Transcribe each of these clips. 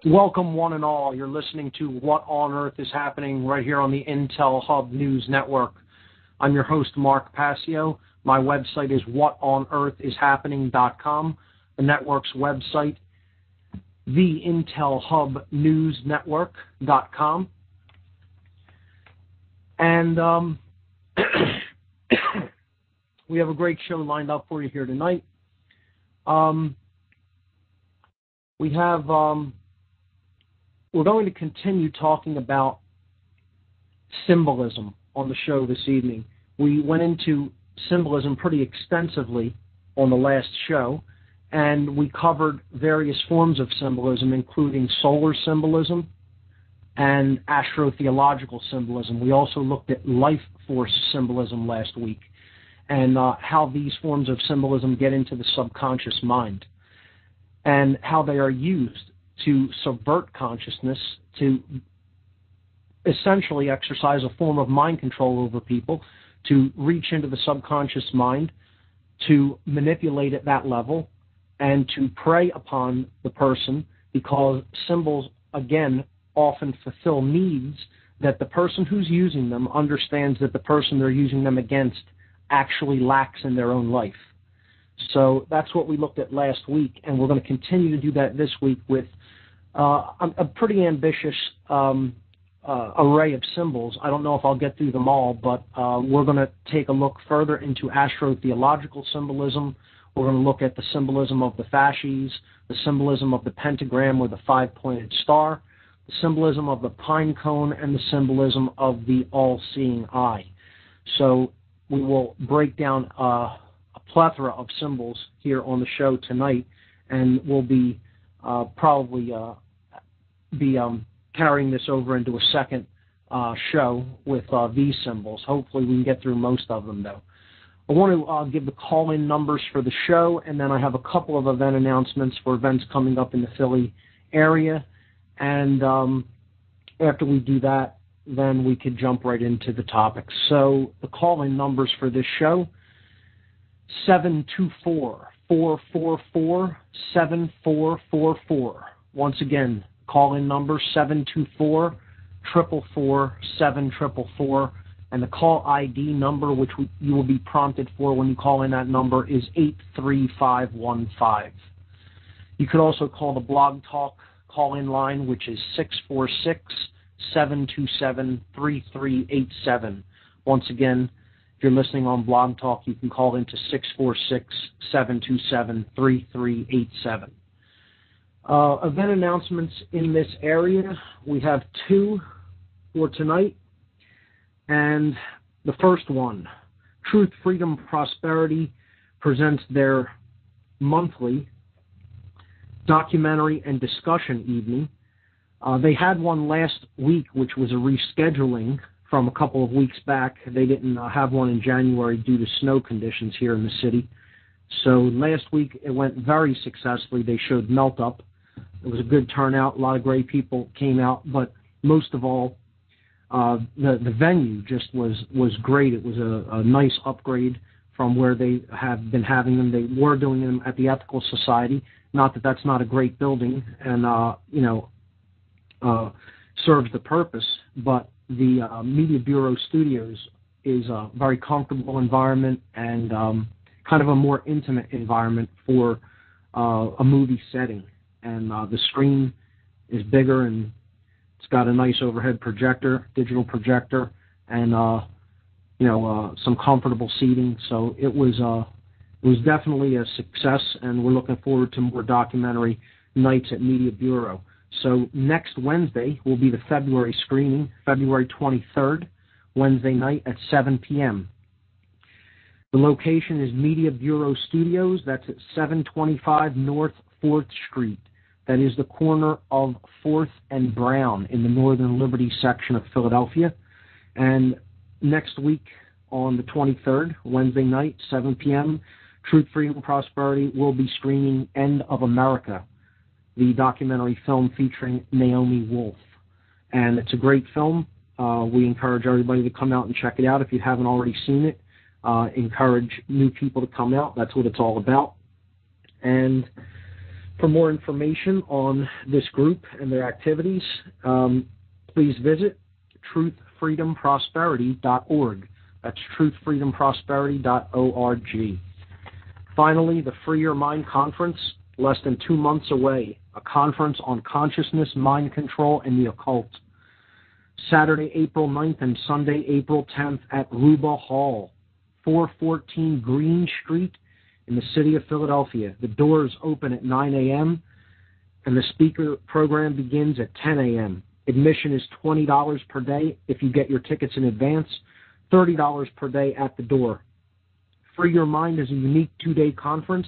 Welcome, one and all. You're listening to What on Earth is Happening right here on the Intel Hub News Network. I'm your host, Mark Passio. My website is whatonearthishappening.com. The network's website, theintelhubnewsnetwork.com. And we have a great show lined up for you here tonight. We're going to continue talking about symbolism on the show this evening. We went into symbolism pretty extensively on the last show, and we covered various forms of symbolism, including solar symbolism and astrotheological symbolism. We also looked at life force symbolism last week and how these forms of symbolism get into the subconscious mind and how they are used to subvert consciousness, to essentially exercise a form of mind control over people, to reach into the subconscious mind, to manipulate at that level, and to prey upon the person, because symbols, again, often fulfill needs that the person who's using them understands that the person they're using them against actually lacks in their own life. So that's what we looked at last week, and we're going to continue to do that this week with a pretty ambitious array of symbols. I don't know if I'll get through them all, but we're going to take a look further into astrotheological symbolism. We're going to look at the symbolism of the fasces, the symbolism of the pentagram or the five-pointed star, the symbolism of the pine cone, and the symbolism of the all-seeing eye. So we will break down a plethora of symbols here on the show tonight, and we'll be probably carrying this over into a second show with these symbols. Hopefully we can get through most of them, though. I want to give the call-in numbers for the show, and then I have a couple of event announcements for events coming up in the Philly area. And after we do that, then we could jump right into the topics. So the call-in numbers for this show, 724-444-7444. Once again, call-in number 724-444-7444, and the call ID number, which you will be prompted for when you call in that number, is 83515. You could also call the Blog Talk call-in line, which is 646-727-3387. Once again, if you're listening on Blog Talk, you can call into 646-727-3387. Event announcements in this area. We have two for tonight. And the first one, Truth, Freedom, Prosperity presents their monthly documentary and discussion evening. They had one last week, which was a rescheduling from a couple of weeks back. They didn't have one in January due to snow conditions here in the city. So last week it went very successfully. They showed Melt Up. It was a good turnout. A lot of great people came out, but most of all, the venue just was great. It was a nice upgrade from where they have been having them. They were doing them at the Ethical Society. Not that that's not a great building and serves the purpose, but the Media Bureau Studios is a very comfortable environment and kind of a more intimate environment for a movie setting. And the screen is bigger, and it's got a nice overhead projector, digital projector, and some comfortable seating. So it was definitely a success, and we're looking forward to more documentary nights at Media Bureau. So next Wednesday will be the February screening, February 23rd, Wednesday night at 7 p.m. The location is Media Bureau Studios. That's at 725 North 4th Street. That is the corner of 4th and Brown in the Northern Liberty section of Philadelphia. And next week on the 23rd, Wednesday night, 7 p.m., Truth, Freedom, Prosperity will be screening End of America, the documentary film featuring Naomi Wolf. And it's a great film. We encourage everybody to come out and check it out if you haven't already seen it. Encourage new people to come out. That's what it's all about. And For more information on this group and their activities, please visit truthfreedomprosperity.org. That's truthfreedomprosperity.org. Finally, the Free Your Mind Conference, less than 2 months away, a conference on consciousness, mind control, and the occult. Saturday, April 9th and Sunday, April 10th at Ruba Hall, 414 Green Street in the city of Philadelphia. The doors open at 9 a.m. and the speaker program begins at 10 a.m. Admission is $20 per day if you get your tickets in advance, $30 per day at the door. Free Your Mind is a unique 2-day conference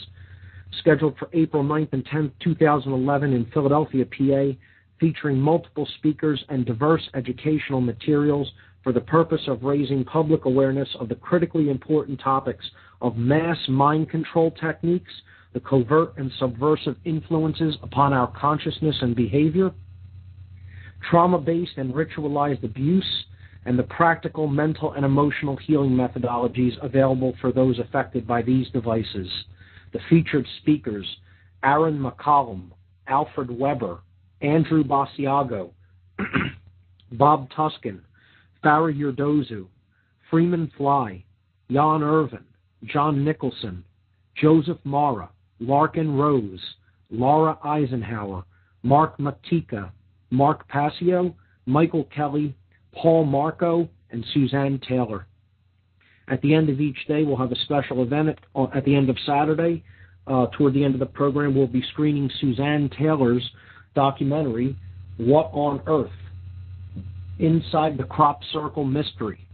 scheduled for April 9th and 10th, 2011 in Philadelphia, PA, featuring multiple speakers and diverse educational materials for the purpose of raising public awareness of the critically important topics of mass mind control techniques, the covert and subversive influences upon our consciousness and behavior, trauma-based and ritualized abuse, and the practical mental and emotional healing methodologies available for those affected by these devices. The featured speakers, Aaron McCollum, Alfred Weber, Andrew Basiago, Bob Tuskin, Farah Yurdozu, Freeman Fly, Jan Irvin, John Nicholson, Joseph Mara, Larkin Rose, Laura Eisenhower, Mark Matika, Mark Passio, Michael Kelly, Paul Marco, and Suzanne Taylor. At the end of each day, we'll have a special event. At the end of Saturday, toward the end of the program, we'll be screening Suzanne Taylor's documentary, What on Earth? Inside the Crop Circle Mystery,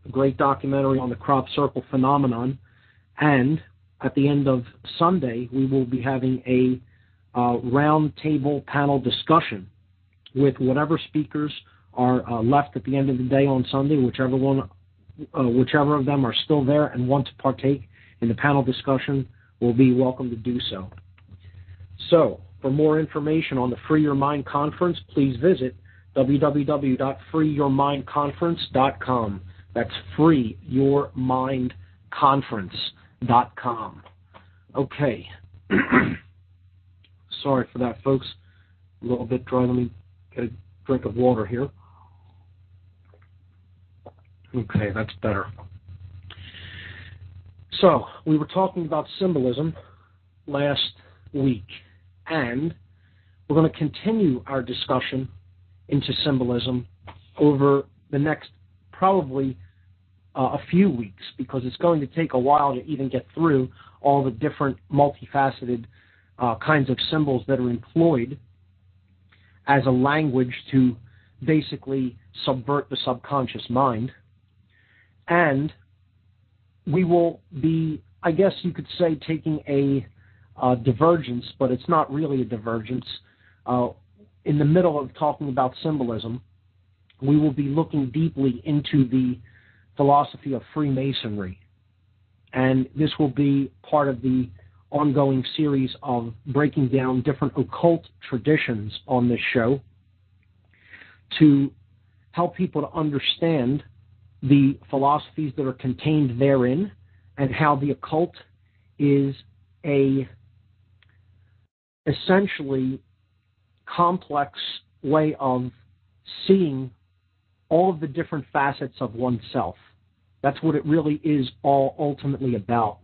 a great documentary on the crop circle phenomenon. And at the end of Sunday, we will be having a round table panel discussion with whatever speakers are left at the end of the day on Sunday, whichever of them are still there and want to partake in the panel discussion will be welcome to do so. So, for more information on the Free Your Mind Conference, please visit www.freeyourmindconference.com. That's freeyourmindconference.com. Okay. Sorry for that, folks. A little bit dry. Let me get a drink of water here. Okay, that's better. So, we were talking about symbolism last week, and we're going to continue our discussion into symbolism over the next probably a few weeks, because it's going to take a while to even get through all the different multifaceted kinds of symbols that are employed as a language to basically subvert the subconscious mind. And we will be, I guess you could say, taking a divergence, but it's not really a divergence. In the middle of talking about symbolism, we will be looking deeply into the philosophy of Freemasonry. And this will be part of the ongoing series of breaking down different occult traditions on this show to help people to understand the philosophies that are contained therein and how the occult is a essentially complex way of seeing all of the different facets of oneself. That's what it really is all ultimately about.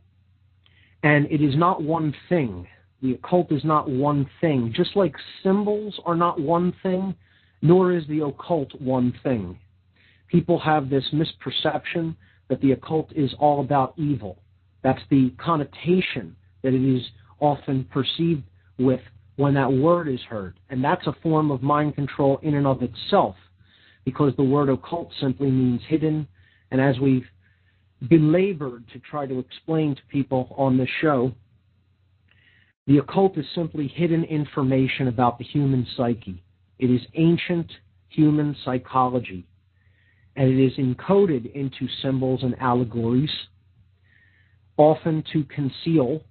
And it is not one thing. The occult is not one thing. Just like symbols are not one thing, nor is the occult one thing. People have this misperception that the occult is all about evil. That's the connotation that it is often perceived with when that word is heard. And that's a form of mind control in and of itself, because the word occult simply means hidden. And as we've belabored to try to explain to people on this show, the occult is simply hidden information about the human psyche. It is ancient human psychology, and it is encoded into symbols and allegories, often to conceal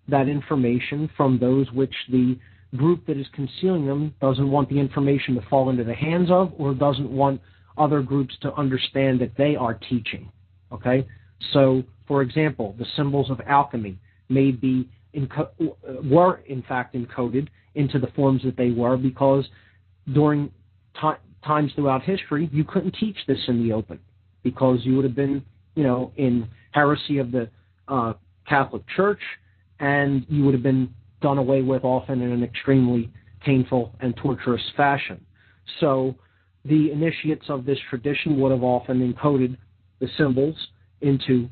that information from those which the group that is concealing them doesn't want the information to fall into the hands of, or doesn't want other groups to understand that they are teaching. Okay? So, for example, the symbols of alchemy may be were in fact encoded into the forms that they were, because during times throughout history, you couldn't teach this in the open, because you would have been, in heresy of the Catholic Church, and you would have been done away with often in an extremely painful and torturous fashion. So the initiates of this tradition would have often encoded the symbols into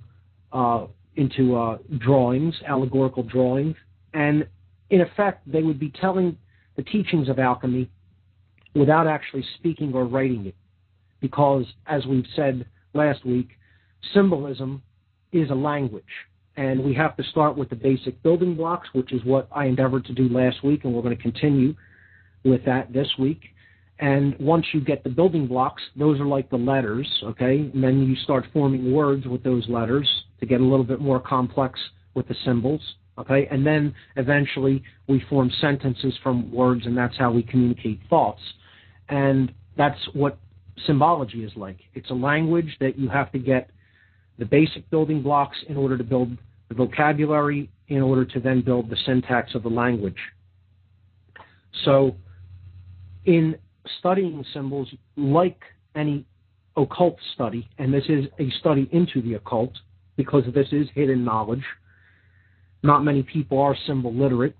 drawings, allegorical drawings, and in effect, they would be telling the teachings of alchemy without actually speaking or writing it, because, as we've said last week, symbolism is a language, and we have to start with the basic building blocks, which is what I endeavored to do last week, and we're going to continue with that this week. And once you get the building blocks, those are like the letters, okay? And then you start forming words with those letters to get a little bit more complex with the symbols, okay? And then eventually we form sentences from words, and that's how we communicate thoughts. And that's what symbology is like. It's a language that you have to get the basic building blocks in order to build the vocabulary, in order to then build the syntax of the language. So in studying symbols, like any occult study, and this is a study into the occult, because this is hidden knowledge, not many people are symbol literate,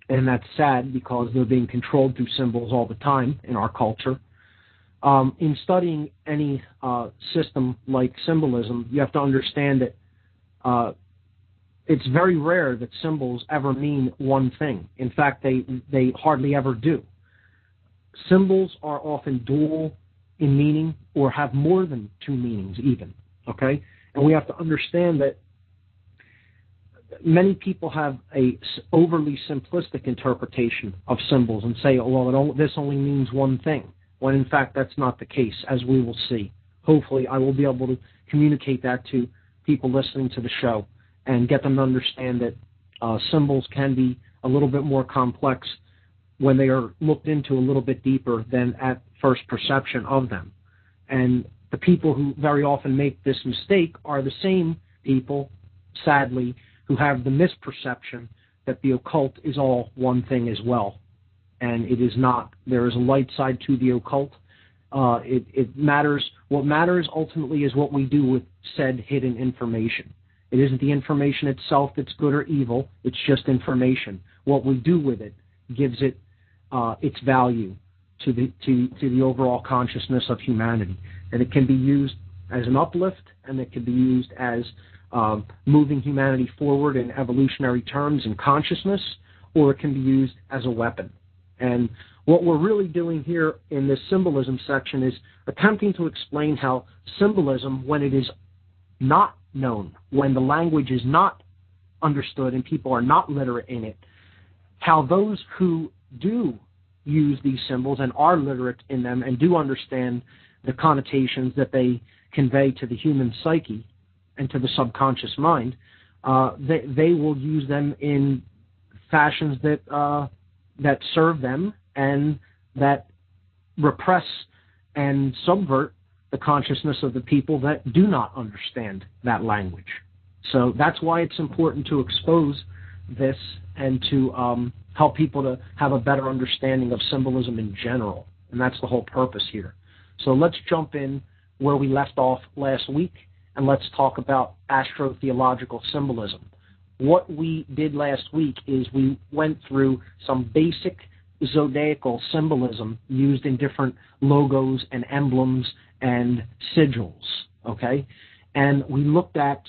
and that's sad because they're being controlled through symbols all the time in our culture. In studying any system like symbolism, you have to understand that it's very rare that symbols ever mean one thing. In fact, they hardly ever do. Symbols are often dual in meaning, or have more than two meanings even, okay? And we have to understand that many people have a overly simplistic interpretation of symbols and say, oh, well, this only means one thing, when in fact that's not the case, as we will see. Hopefully I will be able to communicate that to people listening to the show and get them to understand that symbols can be a little bit more complex when they are looked into a little bit deeper than at first perception of them. And the people who very often make this mistake are the same people, sadly, who have the misperception that the occult is all one thing as well. And it is not. There is a light side to the occult. It matters. What matters ultimately is what we do with said hidden information. It isn't the information itself that's good or evil. It's just information. What we do with it gives it its value to the overall consciousness of humanity. And it can be used as an uplift, and it can be used as moving humanity forward in evolutionary terms in consciousness, or it can be used as a weapon. And what we're really doing here in this symbolism section is attempting to explain how symbolism, when it is not known, when the language is not understood and people are not literate in it, how those who do use these symbols and are literate in them and do understand the connotations that they convey to the human psyche and to the subconscious mind, they will use them in fashions that serve them and that repress and subvert the consciousness of the people that do not understand that language. So that's why it's important to expose this and to help people to have a better understanding of symbolism in general. And that's the whole purpose here. So let's jump in where we left off last week, and let's talk about astrotheological symbolism. What we did last week is we went through some basic zodiacal symbolism used in different logos and emblems and sigils, okay? And we looked at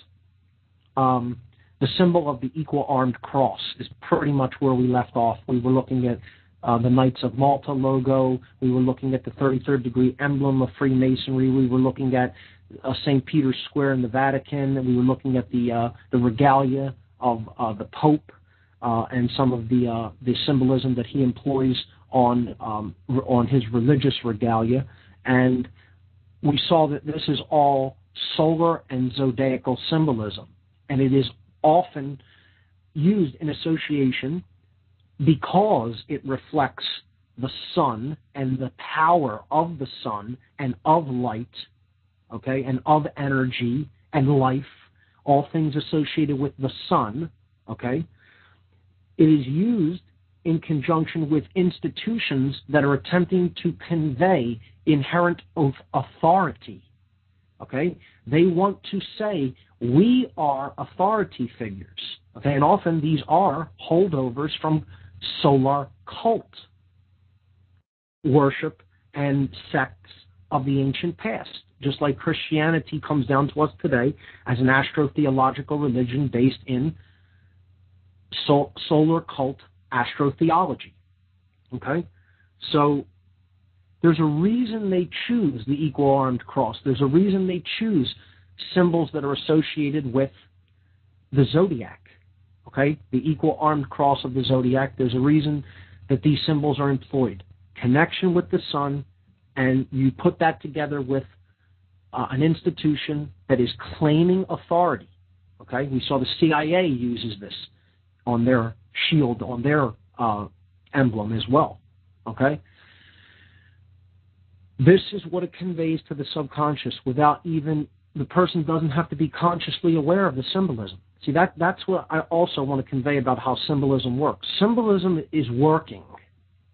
the symbol of the equal-armed cross is pretty much where we left off. We were looking at the Knights of Malta logo. We were looking at the 33rd degree emblem of Freemasonry. We were looking at St. Peter's Square in the Vatican. And we were looking at the regalia of the Pope and some of the symbolism that he employs on his religious regalia. And we saw that this is all solar and zodiacal symbolism, and it is often used in association because it reflects the sun and the power of the sun and of light, okay, and of energy and life, all things associated with the sun, okay? It is used in conjunction with institutions that are attempting to convey inherent authority. Okay? They want to say, we are authority figures. Okay? And often these are holdovers from solar cult worship and sects of the ancient past. Just like Christianity comes down to us today as an astrotheological religion based in solar cult astrotheology. Okay? So there's a reason they choose the equal armed cross. There's a reason they choose symbols that are associated with the zodiac. Okay? The equal armed cross of the zodiac. There's a reason that these symbols are employed. Connection with the sun, and you put that together with an institution that is claiming authority. Okay? We saw the CIA uses this on their shield, on their emblem as well. Okay? This is what it conveys to the subconscious without even, the person doesn't have to be consciously aware of the symbolism. See, that's what I also want to convey about how symbolism works. Symbolism is working.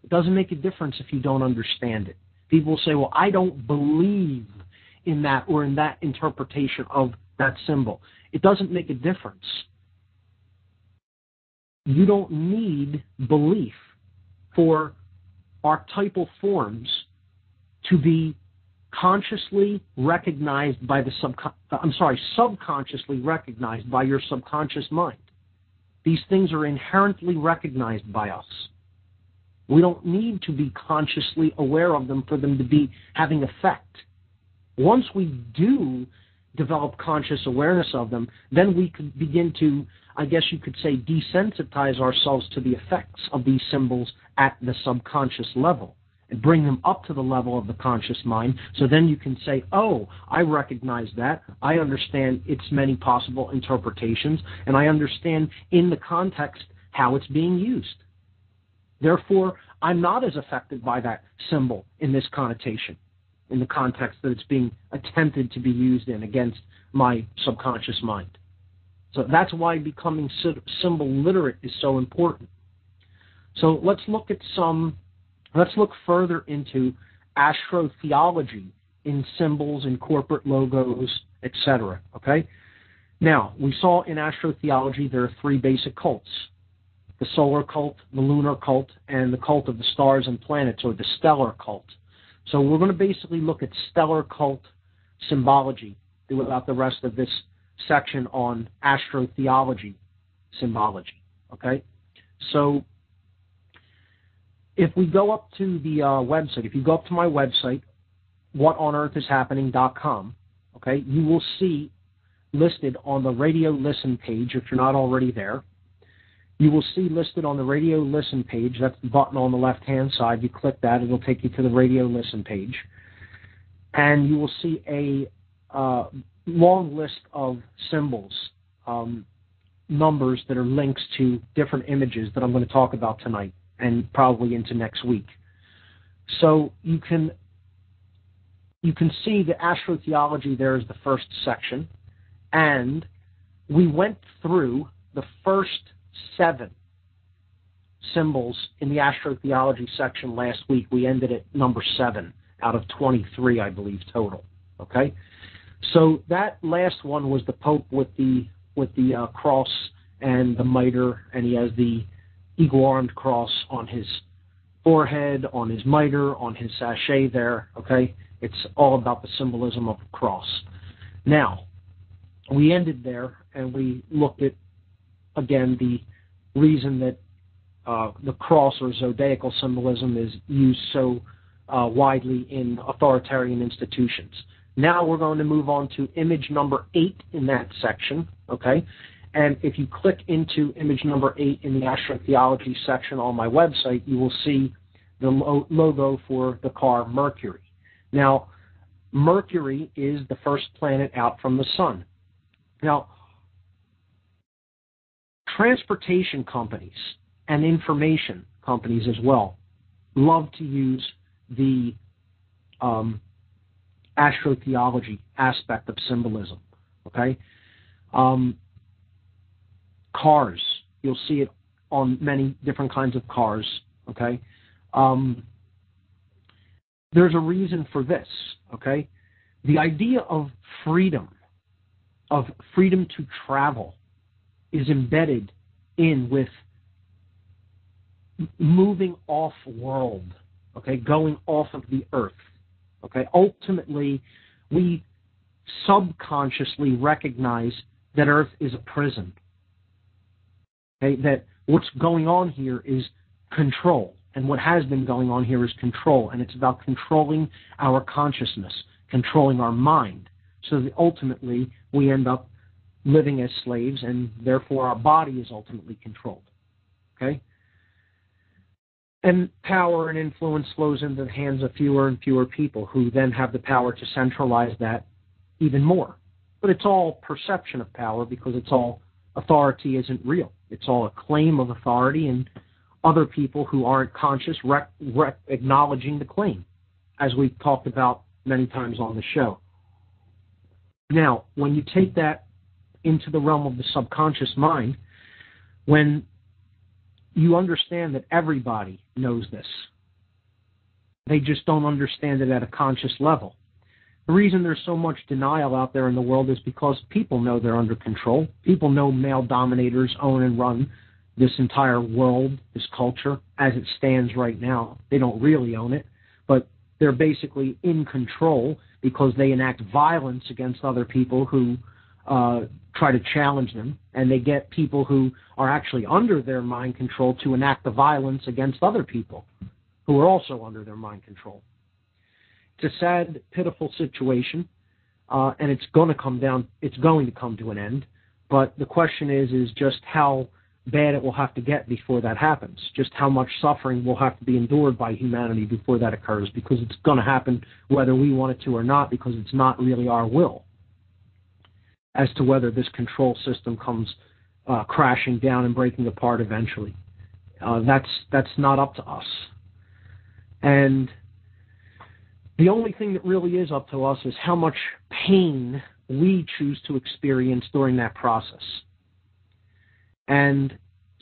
It doesn't make a difference if you don't understand it. People say, well, I don't believe in that or in that interpretation of that symbol. It doesn't make a difference. You don't need belief for archetypal forms to be consciously recognized by the subconsciously recognized by your subconscious mind. These things are inherently recognized by us. We don't need to be consciously aware of them for them to be having effect. Once we do develop conscious awareness of them, then we could begin to, I guess you could say, desensitize ourselves to the effects of these symbols at the subconscious level and bring them up to the level of the conscious mind. So then you can say, oh, I recognize that. I understand its many possible interpretations, and I understand in the context how it's being used. Therefore, I'm not as affected by that symbol in this connotation, in the context that it's being attempted to be used in against my subconscious mind. So that's why becoming symbol literate is so important. So let's look further into astrotheology in symbols, in corporate logos, etc. Okay? Now, we saw in astrotheology there are three basic cults: the solar cult, the lunar cult, and the cult of the stars and planets, or the stellar cult. So we're going to basically look at stellar cult symbology throughout the rest of this section on astrotheology symbology. Okay? So if we go up to the website, if you go up to my website, whatonearthishappening.com, okay, you will see listed on the radio listen page, if you're not already there, you will see listed on the radio listen page, that's the button on the left-hand side. You click that, it'll take you to the radio listen page. And you will see a long list of symbols, numbers that are links to different images that I'm going to talk about tonight and probably into next week. So you can see the astrotheology there is the first section. And we went through the first 7 symbols in the astrotheology section last week. We ended at number 7 out of 23, I believe, total. Okay? So that last one was the Pope with the cross and the mitre, and he has the eagle-armed cross on his forehead, on his mitre, on his sachet there. Okay? It's all about the symbolism of the cross. Now, we ended there, and we looked at, again, the reason that the cross or zodiacal symbolism is used so widely in authoritarian institutions. Now we're going to move on to image number 8 in that section, okay? And if you click into image number 8 in the astrotheology section on my website, you will see the logo for the car Mercury. Now, Mercury is the first planet out from the sun. Now, transportation companies and information companies as well love to use the astrotheology aspect of symbolism. Okay, cars, you'll see it on many different kinds of cars, okay? There's a reason for this, okay? The idea of freedom to travel, is embedded in with moving off world, okay, going off of the earth, okay? Ultimately, we subconsciously recognize that earth is a prison, okay? That what's going on here is control, and what has been going on here is control, and it's about controlling our consciousness, controlling our mind, so that ultimately we end up living as slaves, and therefore our body is ultimately controlled, okay? And power and influence flows into the hands of fewer and fewer people who then have the power to centralize that even more. But it's all perception of power, because it's all authority isn't real. It's all a claim of authority, and other people who aren't conscious acknowledging the claim, as we've talked about many times on the show. Now, when you take that into the realm of the subconscious mind, when you understand that everybody knows this, they just don't understand it at a conscious level. The reason there's so much denial out there in the world is because people know they're under control. People know male dominators own and run this entire world, this culture, as it stands right now. They don't really own it, but they're basically in control because they enact violence against other people who try to challenge them, and they get people who are actually under their mind control to enact the violence against other people who are also under their mind control. It's a sad, pitiful situation, and it's going to come to an end. But the question is just how bad it will have to get before that happens. Just how much suffering will have to be endured by humanity before that occurs, because it's going to happen whether we want it to or not, because it's not really our will as to whether this control system comes crashing down and breaking apart eventually. That's not up to us. And the only thing that really is up to us is how much pain we choose to experience during that process. And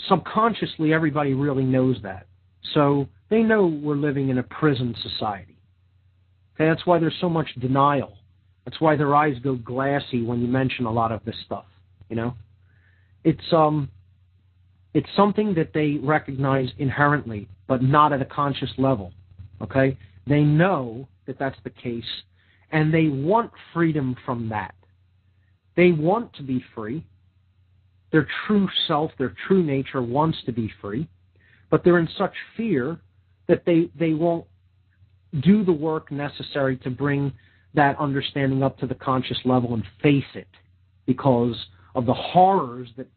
subconsciously, everybody really knows that. So they know we're living in a prison society. Okay, that's why there's so much denial. That's why their eyes go glassy when you mention a lot of this stuff, you know? It's something that they recognize inherently, but not at a conscious level, okay? They know that that's the case, and they want freedom from that. They want to be free. Their true self, their true nature wants to be free, but they're in such fear that they won't do the work necessary to bring that understanding up to the conscious level and face it, because of the horrors that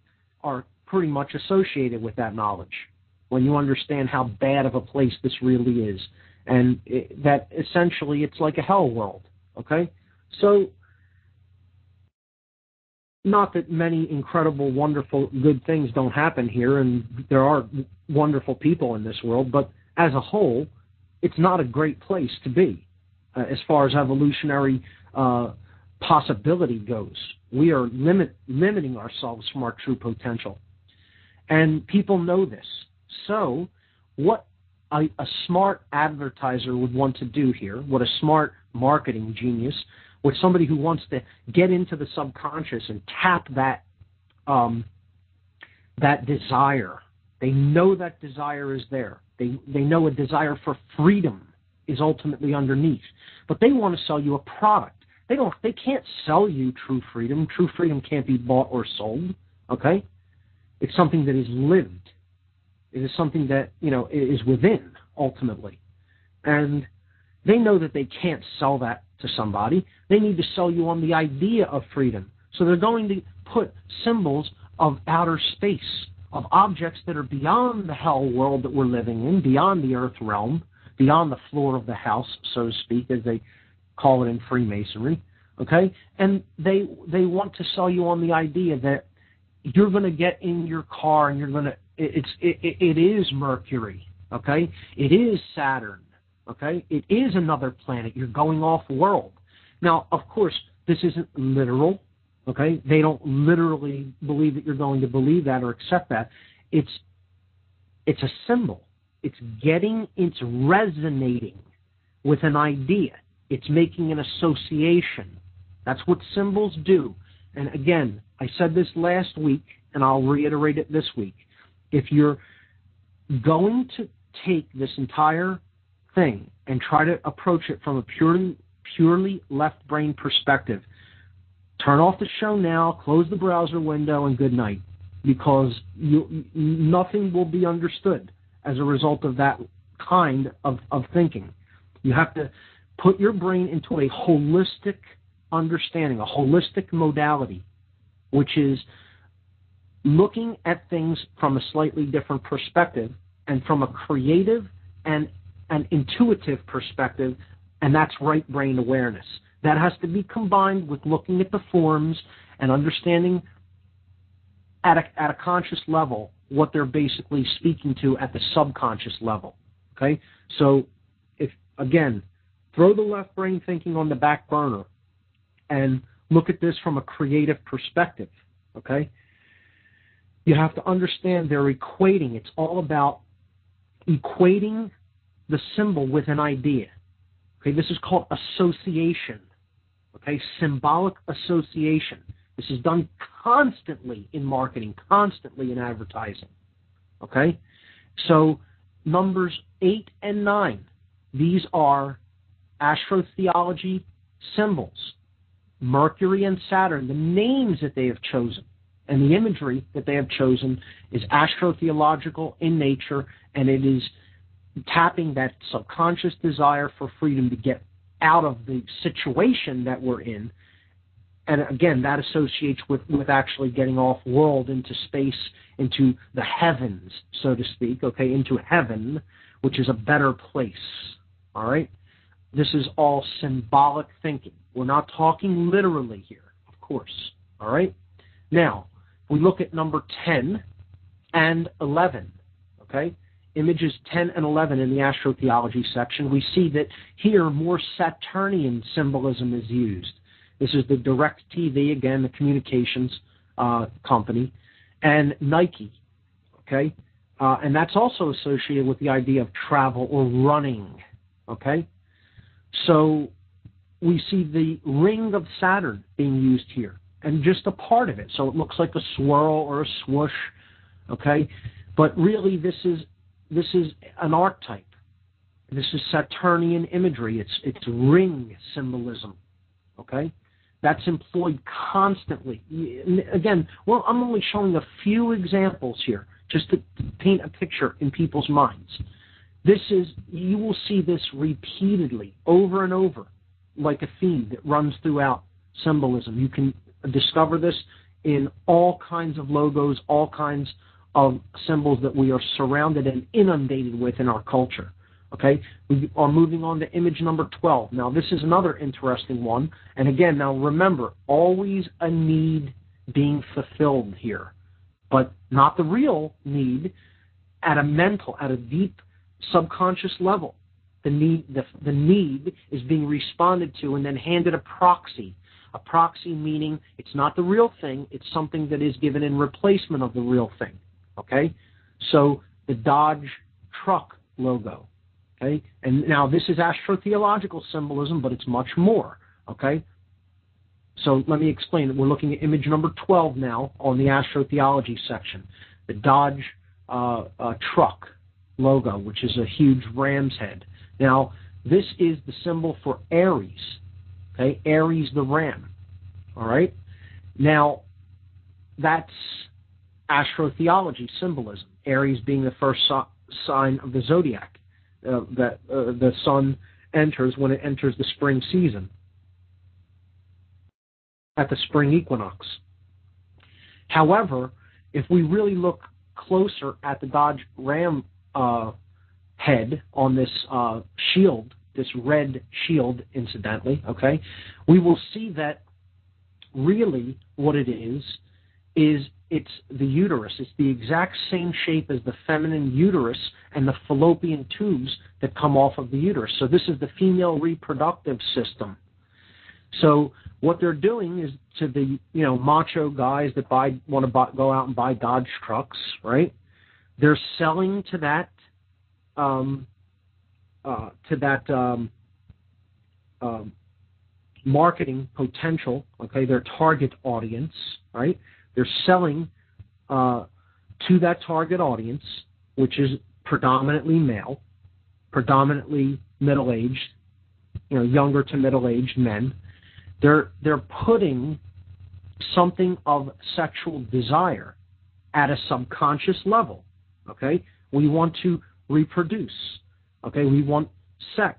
are pretty much associated with that knowledge. When you understand how bad of a place this really is, and that essentially it's like a hell world, okay? So, not that many incredible, wonderful, good things don't happen here, and there are wonderful people in this world, but as a whole, it's not a great place to be as far as evolutionary possibility goes. We are limiting ourselves from our true potential. And people know this. So what a smart advertiser would want to do here, what a smart marketing genius, what somebody who wants to get into the subconscious and tap that desire. They know that desire is there. They know a desire for freedom is ultimately underneath. But they want to sell you a product. They can't sell you true freedom. True freedom can't be bought or sold. Okay? It's something that is lived. It is something that, is within, ultimately. And they know that they can't sell that to somebody. They need to sell you on the idea of freedom. So they're going to put symbols of outer space, of objects that are beyond the hell world that we're living in, beyond the earth realm, beyond the floor of the house, so to speak, as they call it in Freemasonry, okay? And they want to sell you on the idea that you're going to get in your car and you're going to, it is Mercury, okay? It is Saturn, okay? It is another planet. You're going off world. Now, of course, this isn't literal, okay? They don't literally believe that you're going to believe that or accept that. It's It's a symbol. It's resonating with an idea. It's making an association. That's what symbols do. And again, I said this last week, and I'll reiterate it this week. If you're going to take this entire thing and try to approach it from a purely left brain perspective, turn off the show now, close the browser window, and good night, because nothing will be understood as a result of that kind of thinking. You have to put your brain into a holistic understanding, a holistic modality, which is looking at things from a slightly different perspective and from a creative and an intuitive perspective, and that's right brain awareness. That has to be combined with looking at the forms and understanding at a conscious level what they're basically speaking to at the subconscious level. Okay? So, again, throw the left brain thinking on the back burner and look at this from a creative perspective. Okay? You have to understand they're equating. It's all about equating the symbol with an idea. Okay? This is called association. Okay? Symbolic association. This is done constantly in marketing, constantly in advertising. Okay? So numbers 8 and 9, these are astrotheology symbols. Mercury and Saturn, the names that they have chosen and the imagery that they have chosen is astrotheological in nature, and it is tapping that subconscious desire for freedom to get out of the situation that we're in. And again, that associates with actually getting off world into space, into the heavens, so to speak, okay, into heaven, which is a better place, all right? This is all symbolic thinking. We're not talking literally here, of course, all right? Now, we look at number 10 and 11, okay? Images 10 and 11 in the astrotheology section. We see that here more Saturnian symbolism is used. This is the Direct TV, again, the communications company, and Nike, okay? And that's also associated with the idea of travel or running, okay? So we see the ring of Saturn being used here, and just a part of it. So it looks like a swirl or a swoosh, okay? But really this is an archetype. This is Saturnian imagery. It's ring symbolism, okay? That's employed constantly. Again, well, I'm only showing a few examples here just to paint a picture in people's minds. You will see this repeatedly, over and over, like a theme that runs throughout symbolism. You can discover this in all kinds of logos, all kinds of symbols that we are surrounded and inundated with in our culture. Okay, we are moving on to image number 12. Now, this is another interesting one. And again, now remember, always a need being fulfilled here, but not the real need at a deep subconscious level. The need is being responded to and then handed a proxy. A proxy meaning it's not the real thing, it's something that is given in replacement of the real thing. Okay, so the Dodge truck logo. Okay? And now this is astrotheological symbolism, but it's much more. Okay? So let me explain. We're looking at image number 12 now on the astrotheology section. The Dodge truck logo, which is a huge ram's head. Now, this is the symbol for Aries. Okay? Aries the ram. All right? Now, that's astrotheology symbolism. Aries being the first sign of the zodiac. That the sun enters when it enters the spring season, at the spring equinox. However, if we really look closer at the Dodge Ram head on this shield, this red shield, incidentally, okay, we will see that really what it is it's the uterus. It's the exact same shape as the feminine uterus and the fallopian tubes that come off of the uterus. So this is the female reproductive system. So what they're doing is to the macho guys that want to go out and buy Dodge trucks, right? They're selling to that marketing potential, okay, their target audience, right? They're selling to that target audience, which is predominantly male, predominantly middle-aged, younger to middle-aged men. They're putting something of sexual desire at a subconscious level, okay? We want to reproduce, okay? We want sex,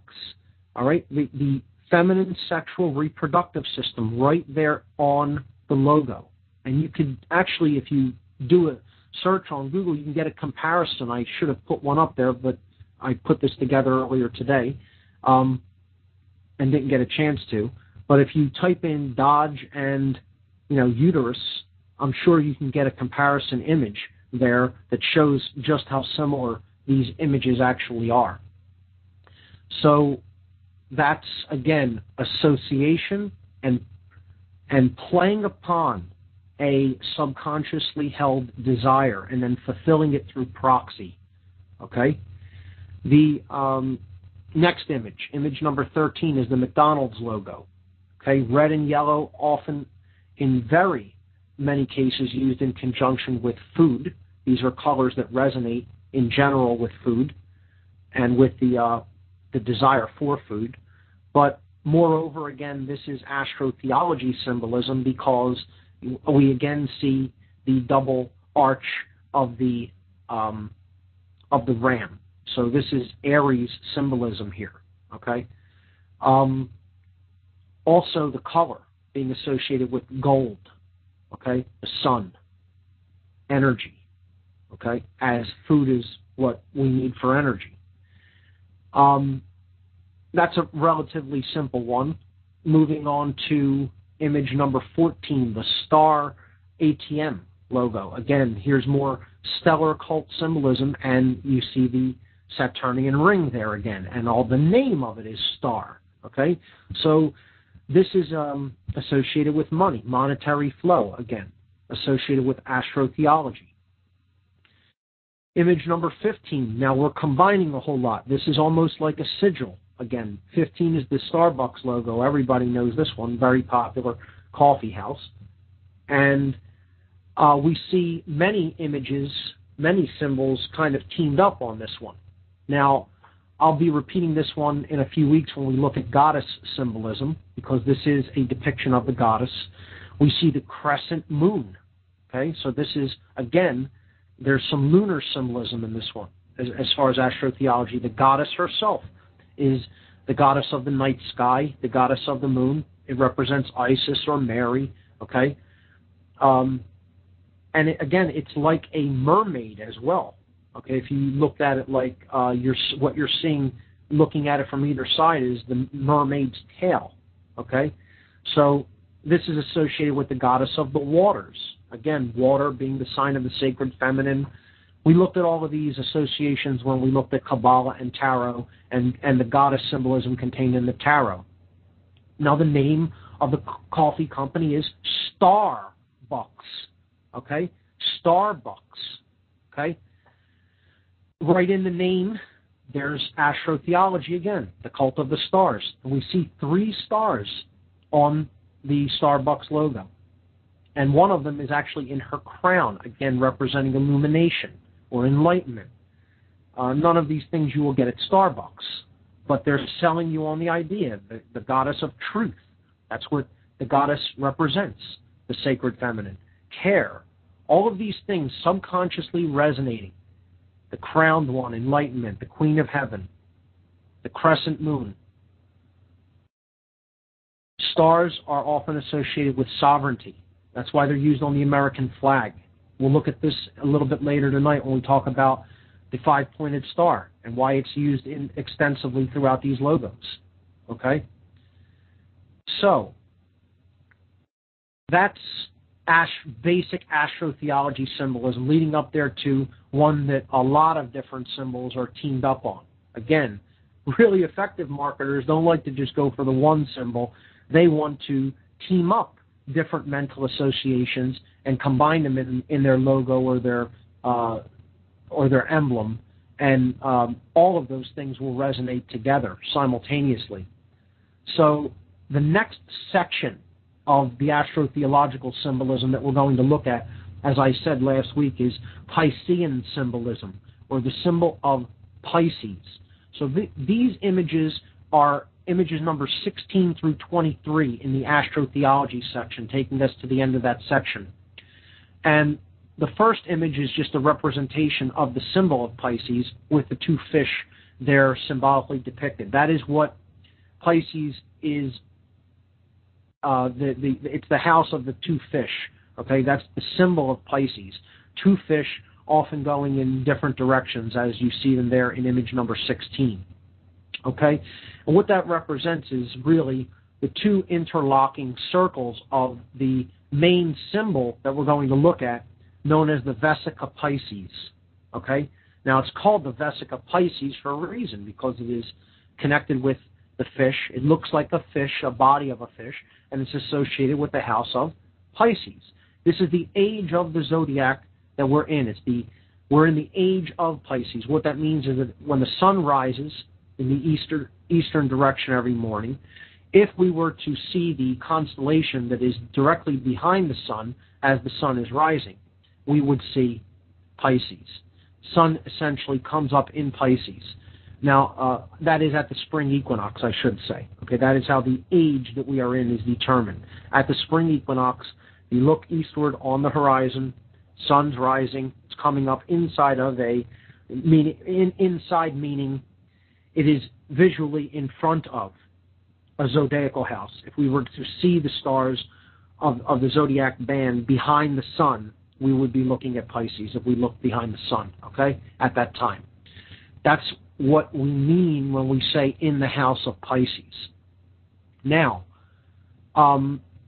all right? The feminine sexual reproductive system right there on the logo. And you could actually, if you do a search on Google, you can get a comparison. I should have put one up there, but I put this together earlier today and didn't get a chance to. But if you type in Dodge and, uterus, I'm sure you can get a comparison image there that shows just how similar these images actually are. So that's, again, association and playing upon a subconsciously held desire and then fulfilling it through proxy, okay? The next image number 13, is the McDonald's logo, okay? Red and yellow, often in very many cases used in conjunction with food. These are colors that resonate in general with food and with the desire for food. But moreover, again, this is astrotheology symbolism because we again see the double arch of the ram. So this is Aries symbolism here, okay? Also the color being associated with gold, okay? The sun, energy, okay? As food is what we need for energy. That's a relatively simple one. Moving on to image number 14, the star ATM logo. Again, here's more stellar occult symbolism, and you see the Saturnian ring there again, and all the name of it is star, okay? So this is associated with money, monetary flow, again, associated with astrotheology. Image number 15, now we're combining a whole lot. This is almost like a sigil. Again, 15 is the Starbucks logo. Everybody knows this one, very popular coffee house. And we see many images, many symbols kind of teamed up on this one. Now, I'll be repeating this one in a few weeks when we look at goddess symbolism, because this is a depiction of the goddess. We see the crescent moon. Okay, so this is, again, there's some lunar symbolism in this one. As far as astrotheology, the goddess herself is the goddess of the night sky, the goddess of the moon. It represents Isis or Mary, okay? And again, it's like a mermaid as well, okay? If you looked at it like what you're seeing, looking at it from either side, is the mermaid's tail, okay? So this is associated with the goddess of the waters. Again, water being the sign of the sacred feminine. We looked at all of these associations when we looked at Kabbalah and Tarot and the goddess symbolism contained in the Tarot. Now, the name of the coffee company is Starbucks, okay? Starbucks, okay? Right in the name, there's astrotheology again, the cult of the stars. And we see 3 stars on the Starbucks logo. And one of them is actually in her crown, again representing illumination or enlightenment. None of these things you will get at Starbucks, but they're selling you on the idea, the goddess of truth. That's what the goddess represents, the sacred feminine. Care, all of these things subconsciously resonating. The crowned one, enlightenment, the queen of heaven, the crescent moon. Stars are often associated with sovereignty. That's why they're used on the American flag. We'll look at this a little bit later tonight when we talk about the 5-pointed star and why it's used extensively throughout these logos. Okay? So, that's basic astrotheology symbolism, leading up there to one that a lot of different symbols are teamed up on. Again, really effective marketers don't like to just go for the one symbol. They want to team up different mental associations and combine them in their logo or or their emblem, and all of those things will resonate together simultaneously. So the next section of the astrotheological symbolism that we're going to look at, as I said last week, is Piscean symbolism, or the symbol of Pisces. So these images are images number 16 through 23 in the astrotheology section, taking us to the end of that section. And the first image is just a representation of the symbol of Pisces with the two fish there symbolically depicted. That is what Pisces is. It's the house of the two fish. Okay, that's the symbol of Pisces. Two fish often going in different directions, as you see them there in image number 16. Okay, and what that represents is really the two interlocking circles of the main symbol that we're going to look at, known as the Vesica Pisces. Okay, now it's called the Vesica Pisces for a reason, because it is connected with the fish. It looks like a fish, a body of a fish, and it's associated with the house of Pisces. This is the age of the zodiac that we're in. We're in the age of Pisces. What that means is that when the sun rises in the eastern direction every morning, if we were to see the constellation that is directly behind the sun as the sun is rising, we would see Pisces. Sun essentially comes up in Pisces. Now, that is at the spring equinox, I should say. Okay, that is how the age that we are in is determined. At the spring equinox, you look eastward on the horizon, sun's rising, it's coming up inside of inside meaning it is visually in front of a zodiacal house. If we were to see the stars of the zodiac band behind the sun, we would be looking at Pisces if we looked behind the sun, okay, at that time. That's what we mean when we say in the house of Pisces. Now,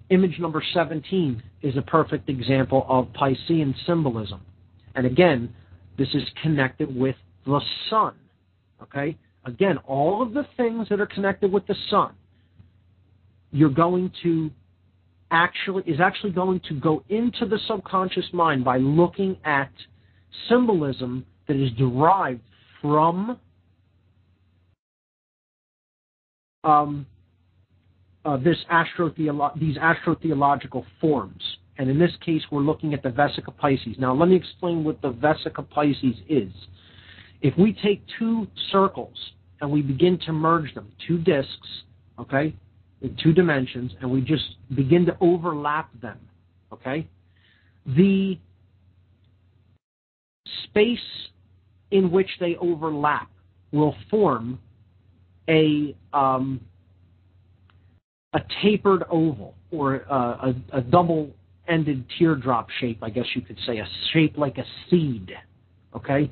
image number 17 is a perfect example of Piscean symbolism. And again, this is connected with the sun, okay? Again, all of the things that are connected with the sun, you're going to actually going to go into the subconscious mind by looking at symbolism that is derived from these astrotheological forms. And in this case, we're looking at the Vesica Pisces. Now, let me explain what the Vesica Pisces is. If we take two circles and we begin to merge them, two discs, okay, in two dimensions, and we just begin to overlap them, okay, the space in which they overlap will form a tapered oval, or a double-ended teardrop shape, I guess you could say, a shape like a seed, okay?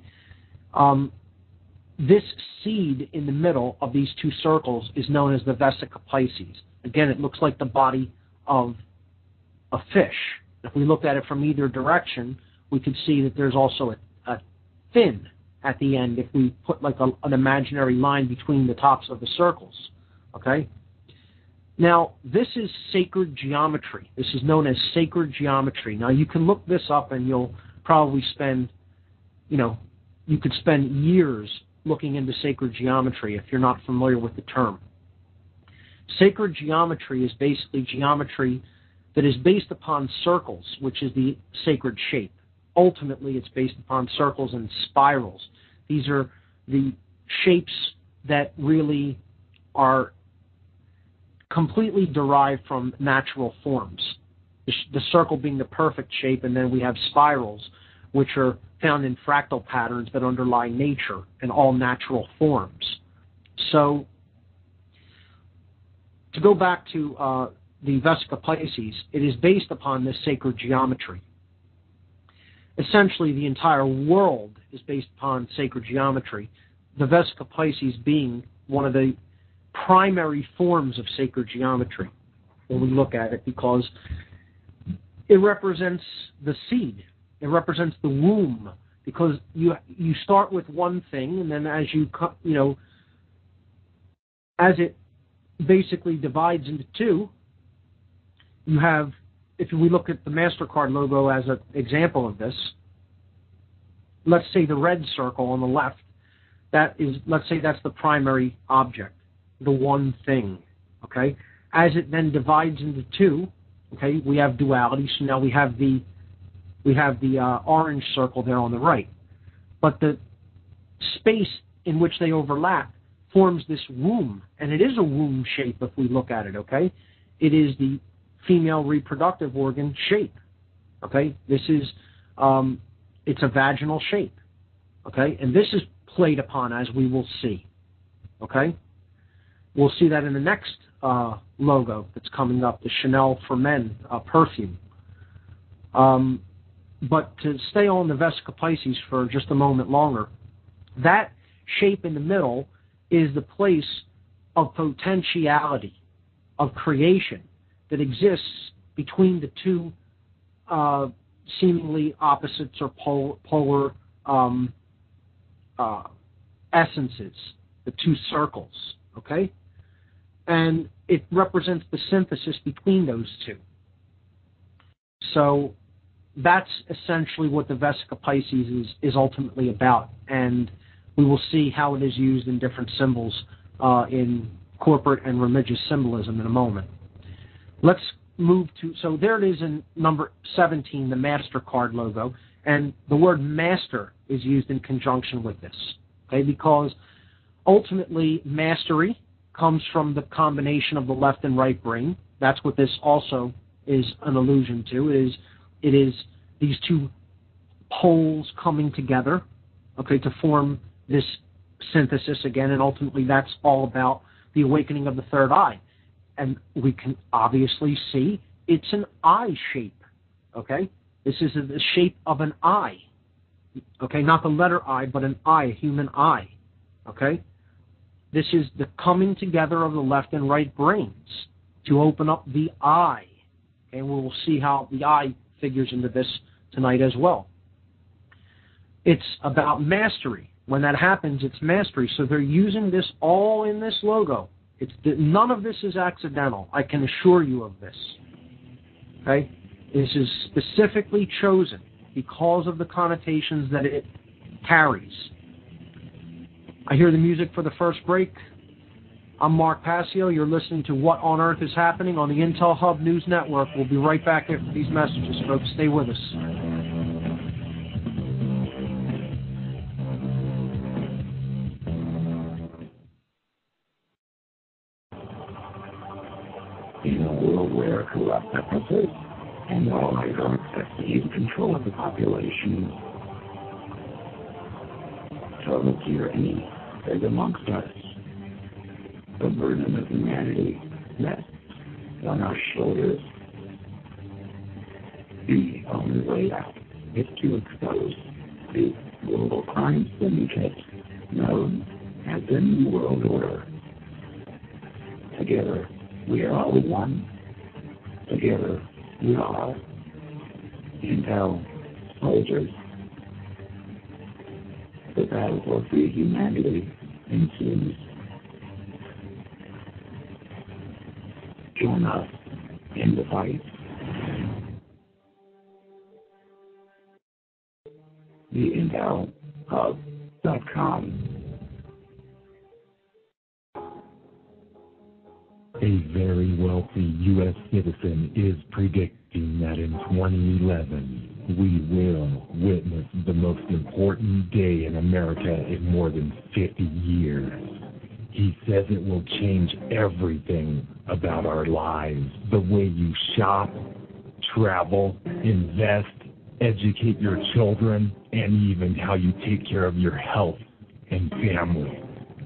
This seed in the middle of these two circles is known as the Vesica Pisces. Again, it looks like the body of a fish. If we looked at it from either direction, we could see that there's also a fin at the end if we put like an imaginary line between the tops of the circles, okay? Now, this is sacred geometry. This is known as sacred geometry. Now, you can look this up and you'll probably spend, you could spend years looking into sacred geometry if you're not familiar with the term. Sacred geometry is basically geometry that is based upon circles, which is the sacred shape. Ultimately, it's based upon circles and spirals. These are the shapes that really are completely derived from natural forms. The circle being the perfect shape, and then we have spirals, which are found in fractal patterns that underlie nature and all natural forms. So, to go back to the Vesica Pisces, it is based upon this sacred geometry. Essentially, the entire world is based upon sacred geometry, the Vesica Pisces being one of the primary forms of sacred geometry when we look at it, because it represents the seed. It represents the womb, because you start with one thing, and then as as it basically divides into two, you have, if we look at the MasterCard logo as an example of this, let's say the red circle on the left, that is, let's say that's the primary object, the one thing, okay? As it then divides into two, okay, we have duality, so now we have the orange circle there on the right. But the space in which they overlap forms this womb, and it is a womb shape if we look at it, okay? It is the female reproductive organ shape, okay? This is, it's a vaginal shape, okay? And this is played upon, as we will see, okay? We'll see that in the next logo that's coming up, the Chanel for Men perfume. But to stay on the Vesica Piscis for just a moment longer, that shape in the middle is the place of potentiality, of creation that exists between the two seemingly opposites or polar essences, the two circles, okay? And it represents the synthesis between those two. So that's essentially what the Vesica Piscis is ultimately about, and we will see how it is used in different symbols in corporate and religious symbolism in a moment. Let's move to, so there it is in number 17, the MasterCard logo, and the word master is used in conjunction with this, okay, because ultimately mastery comes from the combination of the left and right brain. That's what this also is an allusion to. It is these two poles coming together, okay, to form this synthesis again, and ultimately that's all about the awakening of the third eye. And we can obviously see it's an eye shape, okay? This is the shape of an eye, okay? Not the letter I, but an eye, a human eye, okay? This is the coming together of the left and right brains to open up the eye, okay? And we'll see how the eye figures into this tonight as well. It's about mastery. When that happens, it's mastery. So they're using this all in this logo. None of this is accidental. I can assure you of this. Okay? This is specifically chosen because of the connotations that it carries. I hear the music for the first break. I'm Mark Passio. You're listening to What on Earth is Happening on the Intel Hub News Network. We'll be right back after these messages, folks. Stay with us. In a world where corrupt purposes and all oligarchs have seized control of the population, total tyranny is amongst us. The burden of humanity rests on our shoulders. The only way out is to expose the global crime syndicate known as the New World Order. Together, we are all one. Together, we are Intel soldiers. The battle for free humanity ensues. Join us in the fight. TheIntelHub.com. A very wealthy U.S. citizen is predicting that in 2011, we will witness the most important day in America in more than 50 years. He says it will change everything about our lives. The way you shop, travel, invest, educate your children, and even how you take care of your health and family.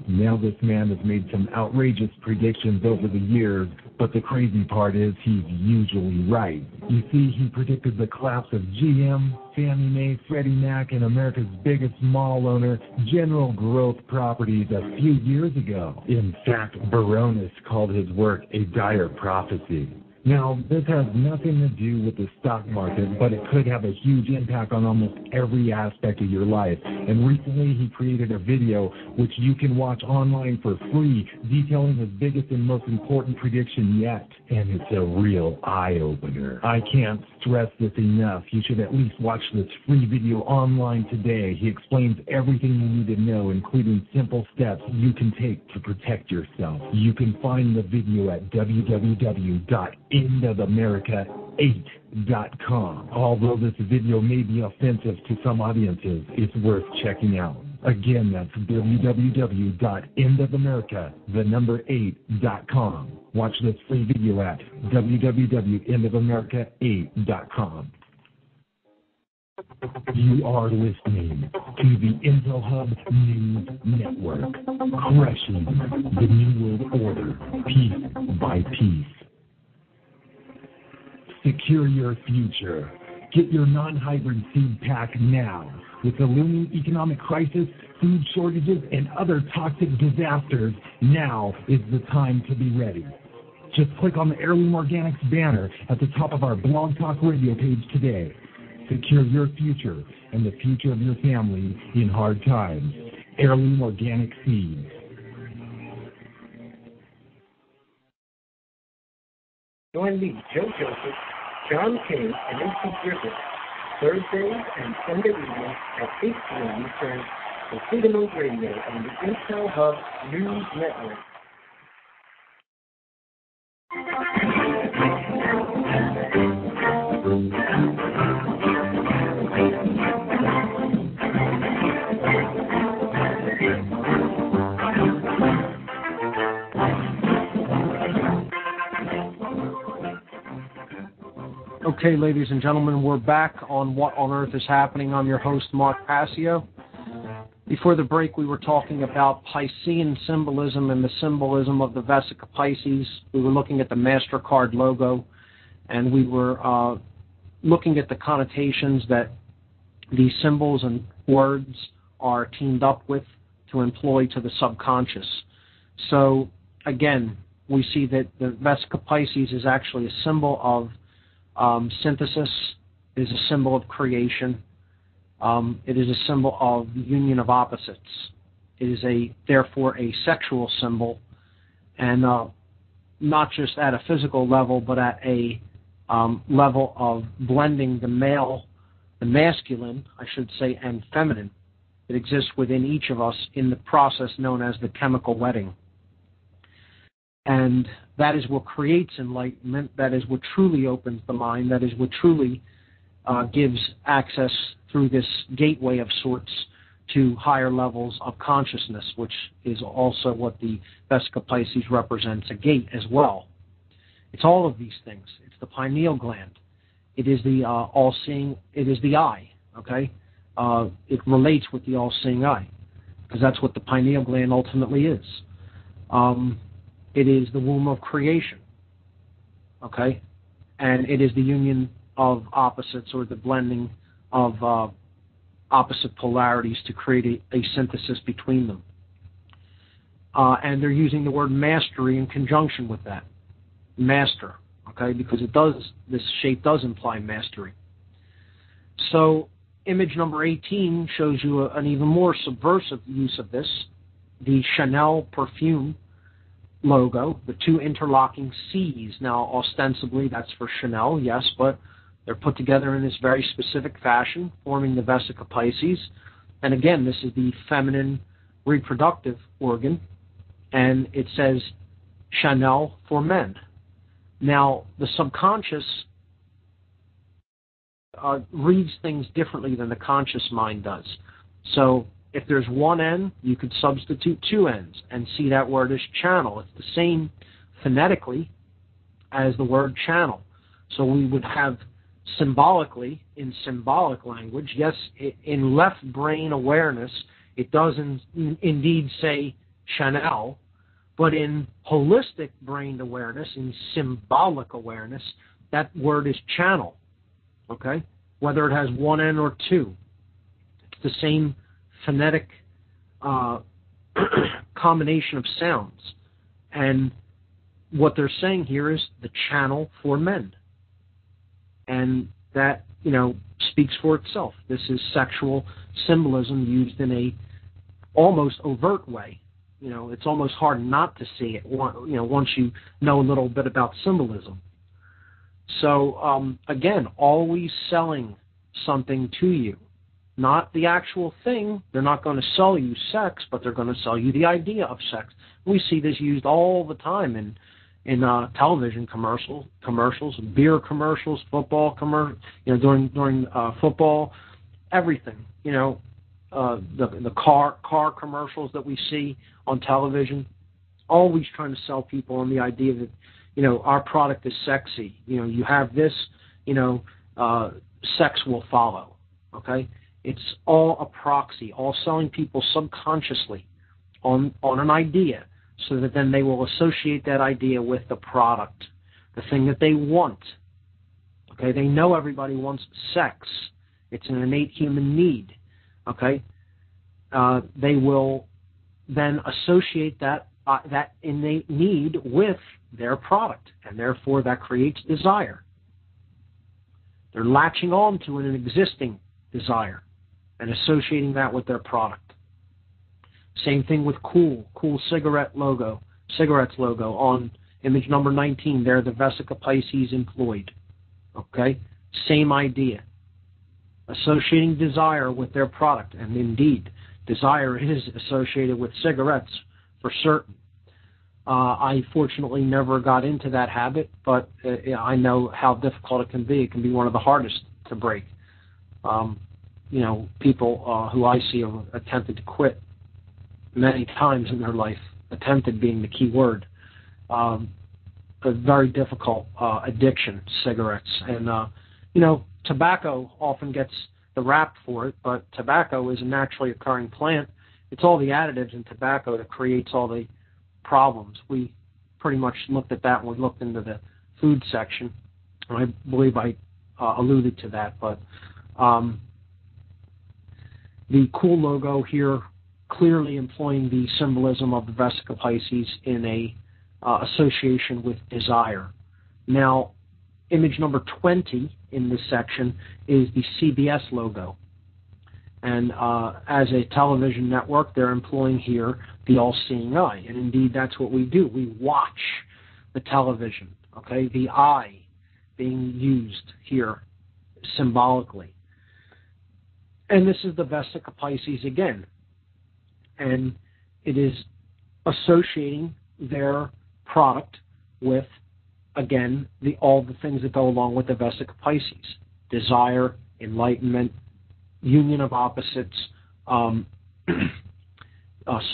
Now this man has made some outrageous predictions over the years, but the crazy part is he's usually right. You see, he predicted the collapse of GM, Fannie Mae, Freddie Mac, and America's biggest mall owner, General Growth Properties, a few years ago. In fact, Baronis called his work a dire prophecy. Now, this has nothing to do with the stock market, but it could have a huge impact on almost every aspect of your life. And recently, he created a video which you can watch online for free, detailing his biggest and most important prediction yet. And it's a real eye-opener. I can't stress this enough. You should at least watch this free video online today. He explains everything you need to know, including simple steps you can take to protect yourself. You can find the video at www.endofamerica8.com. Although this video may be offensive to some audiences, it's worth checking out. Again, that's www.endofamerica8.com. Watch this free video at www.endofamerica8.com. You are listening to the Intel Hub News Network, crushing the New World Order piece by piece. Secure your future. Get your non-hybrid seed pack now. With the looming economic crisis, food shortages, and other toxic disasters, now is the time to be ready. Just click on the Heirloom Organics banner at the top of our Blog Talk Radio page today. Secure your future and the future of your family in hard times. Heirloom Organic Seeds. Join me, Joe Joseph, John King, and MC Griffith, Thursdays and Sunday evenings at 8 p.m. Eastern for Freedom of Radio on the Intel Hub News Network. Okay, ladies and gentlemen, we're back on What on Earth is Happening. I'm your host, Mark Passio. Before the break, we were talking about Piscean symbolism and the symbolism of the Vesica Pisces. We were looking at the MasterCard logo, and we were looking at the connotations that these symbols and words are teamed up with to employ to the subconscious. So, again, we see that the Vesica Pisces is actually a symbol of synthesis. It is a symbol of creation. It is a symbol of the union of opposites. It is therefore a sexual symbol, and not just at a physical level, but at a level of blending the masculine, I should say, and feminine. It exists within each of us in the process known as the chemical wedding. And that is what creates enlightenment. That is what truly opens the mind. That is what truly gives access through this gateway of sorts to higher levels of consciousness, which is also what the Vesica Pisces represents, a gate as well. It's all of these things. It's the pineal gland. It is the all-seeing. It is the eye. Okay, it relates with the all-seeing eye because that's what the pineal gland ultimately is. It is the womb of creation, okay? And it is the union of opposites or the blending of opposite polarities to create a synthesis between them. And they're using the word mastery in conjunction with that. Master, okay? Because this shape does imply mastery. So image number 18 shows you an even more subversive use of this, the Chanel perfume logo, the two interlocking C's. Now, ostensibly, that's for Chanel, yes, but they're put together in this very specific fashion, forming the Vesica Pisces. And again, this is the feminine reproductive organ, and it says Chanel for men. Now, the subconscious reads things differently than the conscious mind does. So, if there's one N, you could substitute two N's and see that word as channel. It's the same phonetically as the word channel. So we would have symbolically, in symbolic language, yes, in left brain awareness, it does indeed say Chanel, but in holistic brain awareness, in symbolic awareness, that word is channel, okay? Whether it has one N or two. It's the same phonetic combination of sounds. And what they're saying here is the channel for men. And that, speaks for itself. This is sexual symbolism used in a almost overt way. It's almost hard not to see it, once you know a little bit about symbolism. So, again, always selling something to you. Not the actual thing. They're not going to sell you sex, but they're going to sell you the idea of sex. We see this used all the time in television commercials, beer commercials, football commercials, during football, everything. The car commercials that we see on television, always trying to sell people on the idea that, our product is sexy. You have this, sex will follow. Okay? It's all a proxy, all selling people subconsciously on an idea, so that then they will associate that idea with the product, the thing that they want. Okay? They know everybody wants sex. It's an innate human need. Okay? They will then associate that innate need with their product, and therefore that creates desire. They're latching on to an existing desire and associating that with their product. Same thing with cool cigarettes logo on image number 19. They're the Vesica Pisces employed. Okay? Same idea. Associating desire with their product, and indeed, desire is associated with cigarettes for certain. I fortunately never got into that habit, but I know how difficult it can be. It can be one of the hardest to break. People who I see have attempted to quit many times in their life, attempted being the key word. A very difficult addiction, cigarettes. And, tobacco often gets the rap for it, but tobacco is a naturally occurring plant. It's all the additives in tobacco that creates all the problems. We pretty much looked at that when we looked into the food section, and I believe I alluded to that. But the cool logo here clearly employing the symbolism of the Vesica Pisces in a association with desire. Now, image number 20 in this section is the CBS logo. And as a television network, they're employing here the all-seeing eye. And indeed, that's what we do. We watch the television, okay? The eye being used here symbolically. And this is the Vesica Pisces again. And it is associating their product with, again, all the things that go along with the Vesica Pisces. Desire, enlightenment, union of opposites,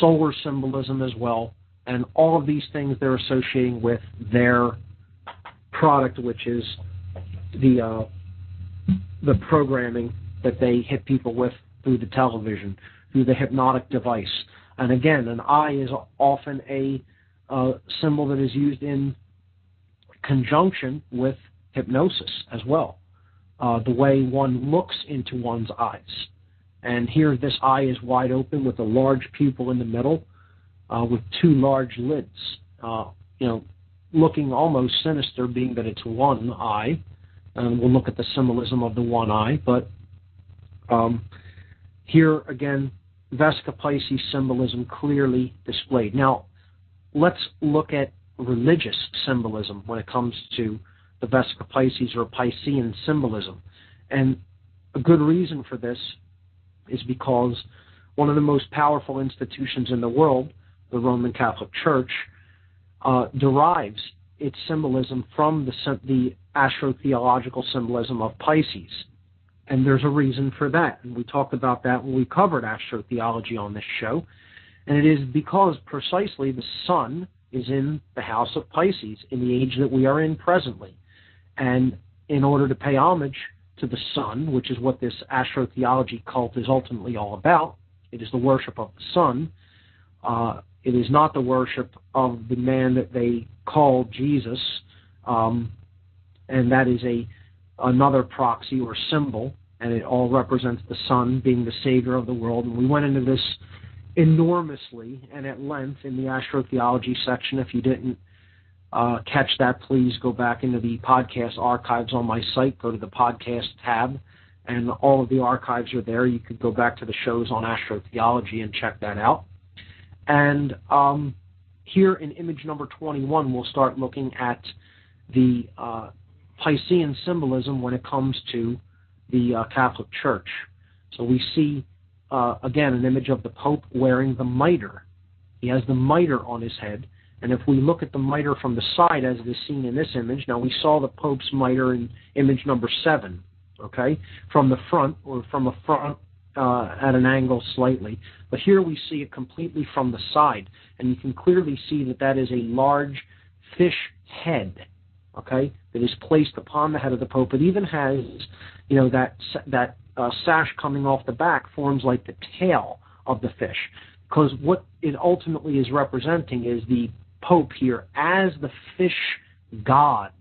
solar symbolism as well, and all of these things they're associating with their product, which is the programming that they hit people with through the television, through the hypnotic device. And again, an eye is often a symbol that is used in conjunction with hypnosis as well. The way one looks into one's eyes. And here this eye is wide open with a large pupil in the middle with two large lids, looking almost sinister, being that it's one eye. And we'll look at the symbolism of the one eye. But here, again, Vesica Pisces symbolism clearly displayed. Now, let's look at religious symbolism when it comes to the Vesica Pisces or Piscean symbolism. And a good reason for this is because one of the most powerful institutions in the world, the Roman Catholic Church, derives its symbolism from the astrotheological symbolism of Pisces. And there's a reason for that. And we talked about that when we covered astrotheology on this show. And it is because precisely the sun is in the house of Pisces in the age that we are in presently. And in order to pay homage to the sun, which is what this astrotheology cult is ultimately all about, it is the worship of the sun. It is not the worship of the man that they call Jesus, and that is another proxy or symbol, and it all represents the sun being the savior of the world. And we went into this enormously and at length in the astrotheology section. If you didn't catch that, please go back into the podcast archives on my site. Go to the podcast tab, and all of the archives are there. You could go back to the shows on astrotheology and check that out. And here in image number 21, we'll start looking at the Piscean symbolism when it comes to the Catholic Church. So we see, again, an image of the Pope wearing the mitre. He has the mitre on his head. And if we look at the mitre from the side, as it is seen in this image, now we saw the Pope's mitre in image number 7, okay, from the front, or from a front at an angle slightly. But here we see it completely from the side. And you can clearly see that that is a large fish head, okay, that is placed upon the head of the Pope. It even has, you know, that sash coming off the back forms like the tail of the fish, because what it ultimately is representing is the Pope here as the fish god,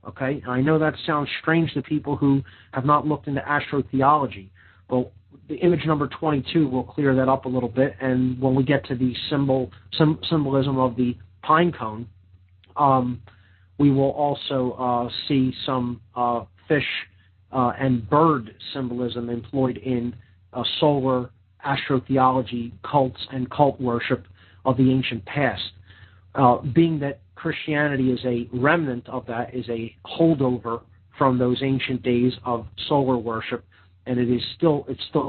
okay? I know that sounds strange to people who have not looked into astrotheology, but the image number 22 will clear that up a little bit, and when we get to the symbolism of the pine cone, we will also see some fish and bird symbolism employed in solar astrotheology cults and cult worship of the ancient past. Being that Christianity is a remnant of that, is a holdover from those ancient days of solar worship, and it still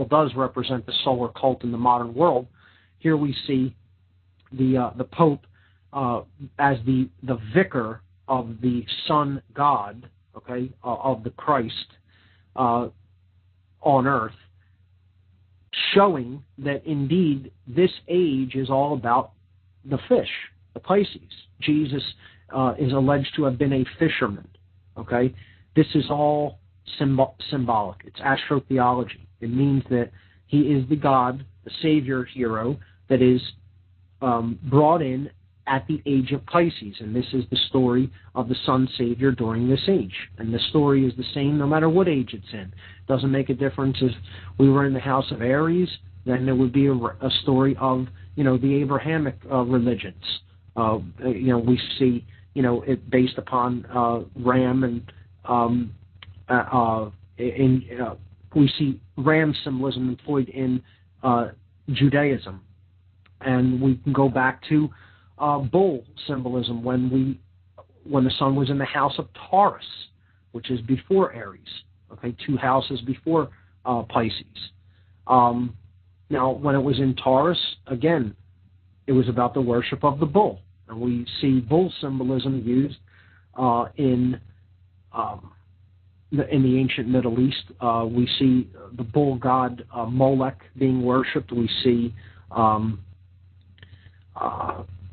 does represent the solar cult in the modern world. Here we see the Pope as the vicar of the sun god, okay, of the Christ on earth, showing that indeed this age is all about the fish, the Pisces. Jesus is alleged to have been a fisherman, okay? This is all symbolic. It's astrotheology. It means that he is the God, the savior hero that is brought in at the age of Pisces, and this is the story of the sun savior during this age. And the story is the same no matter what age it's in. It doesn't make a difference if we were in the house of Aries, then there would be a story of, you know, the Abrahamic religions. You know, we see, you know, it based upon ram, and we see ram symbolism employed in Judaism, and we can go back to bull symbolism when the sun was in the house of Taurus, which is before Aries. Okay, 2 houses before Pisces. Now, when it was in Taurus, again, it was about the worship of the bull, and we see bull symbolism used in the ancient Middle East. We see the bull god Molech being worshipped. We see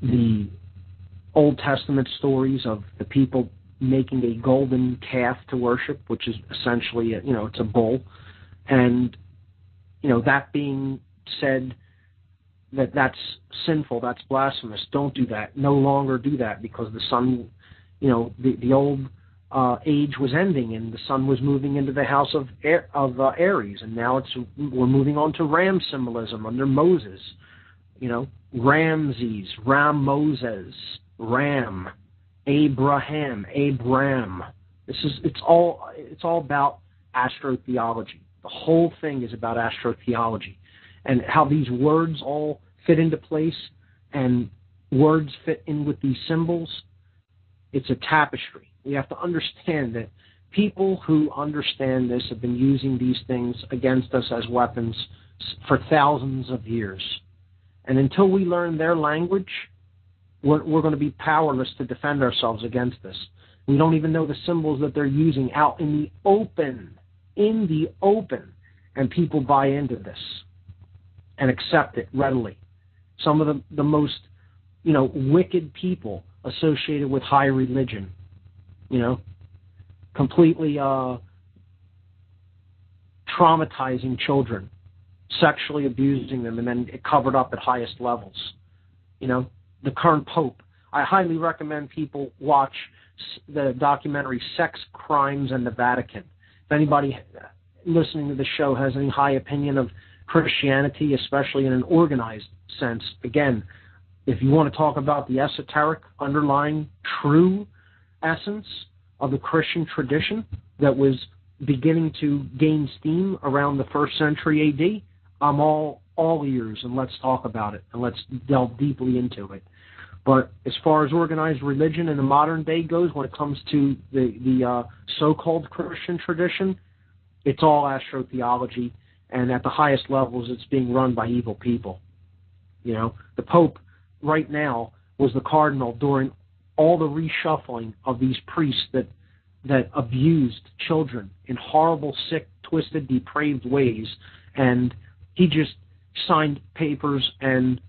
the Old Testament stories of the people making a golden calf to worship, which is essentially, it's a bull. And, that being said, that's sinful, that's blasphemous. Don't do that. No longer do that, because the sun, the old age was ending, and the sun was moving into the house of Aries, and now we're moving on to ram symbolism under Moses. Ramses, Moses, Ram, Abraham, Abram. It's all about astrotheology. The whole thing is about astrotheology, and how these words all fit into place, and words fit in with these symbols. It's a tapestry. We have to understand that people who understand this have been using these things against us as weapons for thousands of years. And until we learn their language, we're going to be powerless to defend ourselves against this. We don't even know the symbols that they're using out in the open. And people buy into this and accept it readily. Some of the most, wicked people associated with high religion, completely traumatizing children, sexually abusing them, and then it covered up at highest levels. The current Pope. I highly recommend people watch the documentary Sex, Crimes, and the Vatican. If anybody listening to the show has any high opinion of Christianity, especially in an organized sense, again, If you want to talk about the esoteric underlying true essence of the Christian tradition that was beginning to gain steam around the 1st century A.D., I'm all ears, and let's talk about it, and let's delve deeply into it. But as far as organized religion in the modern day goes, when it comes to the so-called Christian tradition, it's all astrotheology, and at the highest levels, it's being run by evil people. You know, the Pope right now was the cardinal during all the reshuffling of these priests that abused children in horrible, sick, twisted, depraved ways, and he just signed papers and,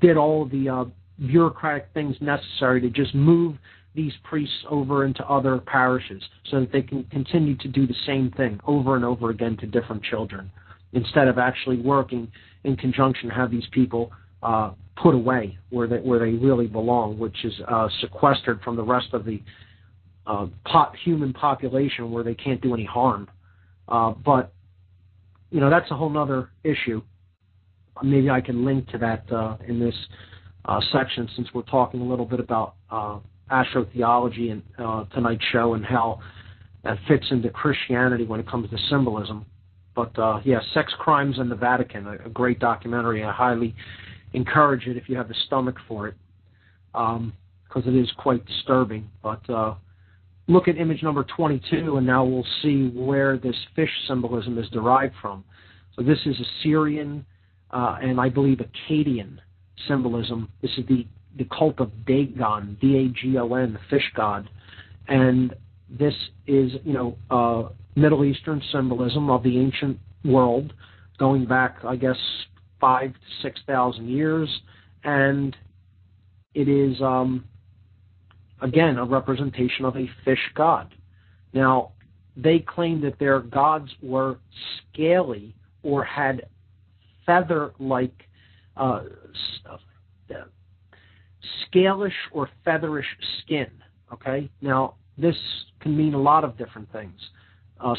did all the bureaucratic things necessary to just move these priests over into other parishes so that they can continue to do the same thing over and over again to different children, instead of actually working in conjunction to have these people put away where they really belong, which is sequestered from the rest of the human population where they can't do any harm. But that's a whole other issue. Maybe I can link to that in this section, since we're talking a little bit about astrotheology and tonight's show and how that fits into Christianity when it comes to symbolism. But Sex Crimes in the Vatican, a great documentary. I highly encourage it if you have the stomach for it, because it is quite disturbing. But look at image number 22, and now we'll see where this fish symbolism is derived from. So this is Assyrian and I believe Akkadian symbolism. This is the cult of Dagon, D-A-G-O-N, the fish god. And this is, Middle Eastern symbolism of the ancient world, going back, I guess, 5,000 to 6,000 years. And it is, again, a representation of a fish god. Now, they claim that their gods were scaly or had feather-like, scalish or featherish skin, okay? Now, this can mean a lot of different things.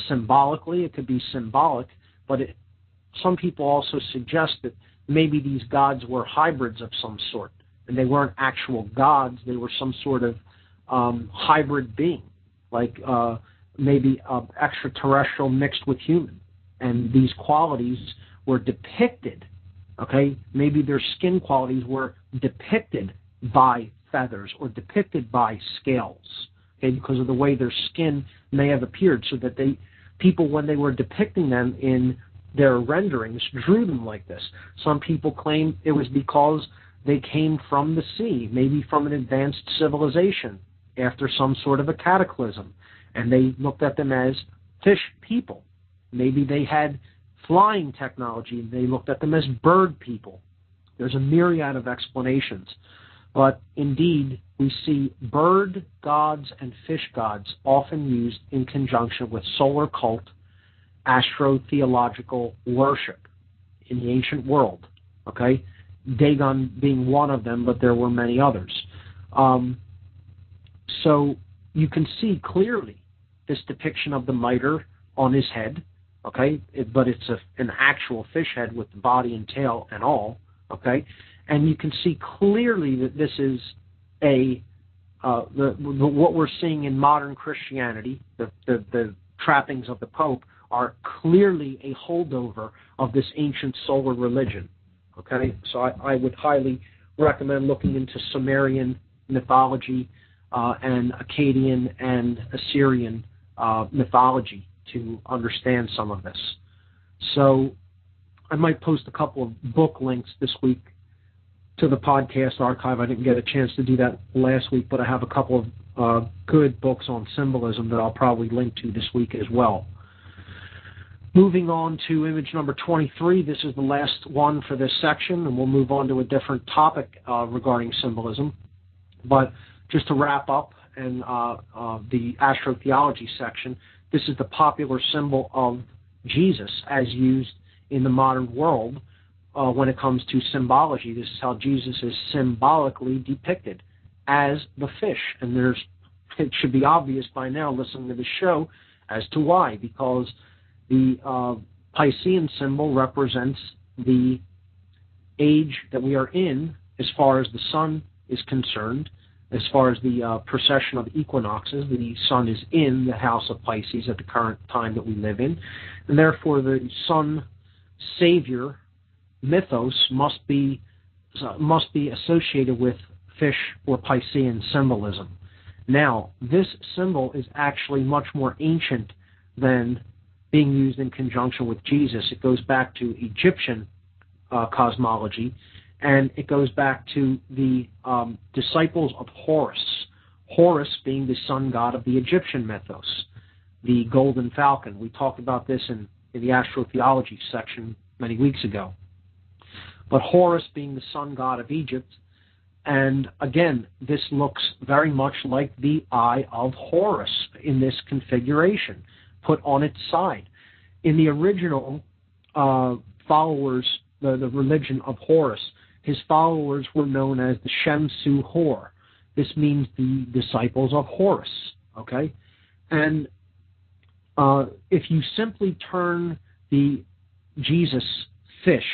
Symbolically, it could be symbolic, but some people also suggest that maybe these gods were hybrids of some sort, and they weren't actual gods. They were some sort of hybrid being, like maybe extraterrestrial mixed with human, and these qualities were depicted, okay? Maybe their skin qualities were depicted by feathers or depicted by scales, okay, because of the way their skin may have appeared, so that people, when they were depicting them in their renderings, drew them like this. Some people claim it was because they came from the sea, maybe from an advanced civilization after some sort of a cataclysm, and they looked at them as fish people. Maybe they had flying technology, and they looked at them as bird people. There's a myriad of explanations. But indeed, we see bird gods and fish gods often used in conjunction with solar cult, astrotheological worship in the ancient world. Okay? Dagon being one of them, but there were many others. So you can see clearly this depiction of the mitre on his head. Okay, but it's an actual fish head with the body and tail and all. Okay, and you can see clearly that this is what we're seeing in modern Christianity. The trappings of the Pope are clearly a holdover of this ancient solar religion. Okay, so I would highly recommend looking into Sumerian mythology and Akkadian and Assyrian mythology to understand some of this. So I might post a couple of book links this week to the podcast archive. I didn't get a chance to do that last week, but I have a couple of good books on symbolism that I'll probably link to this week as well. Moving on to image number 23, this is the last one for this section, and we'll move on to a different topic regarding symbolism. But just to wrap up in the astrotheology section, this is the popular symbol of Jesus as used in the modern world when it comes to symbology. This is how Jesus is symbolically depicted, as the fish. And it should be obvious by now, listening to the show, as to why. Because the Piscean symbol represents the age that we are in, as far as the sun is concerned, as far as the precession of equinoxes, the sun is in the house of Pisces at the current time that we live in, and therefore the sun savior mythos must be associated with fish or Piscean symbolism. Now, this symbol is actually much more ancient than being used in conjunction with Jesus. It goes back to Egyptian cosmology, and it goes back to the disciples of Horus. Horus being the sun god of the Egyptian mythos, the golden falcon. We talked about this in the astrotheology section many weeks ago. But Horus being the sun god of Egypt, and again, this looks very much like the eye of Horus in this configuration, put on its side. In the original followers, the religion of Horus, his followers were known as the Shemsu Hor. This means the disciples of Horus, okay? And if you simply turn the Jesus fish,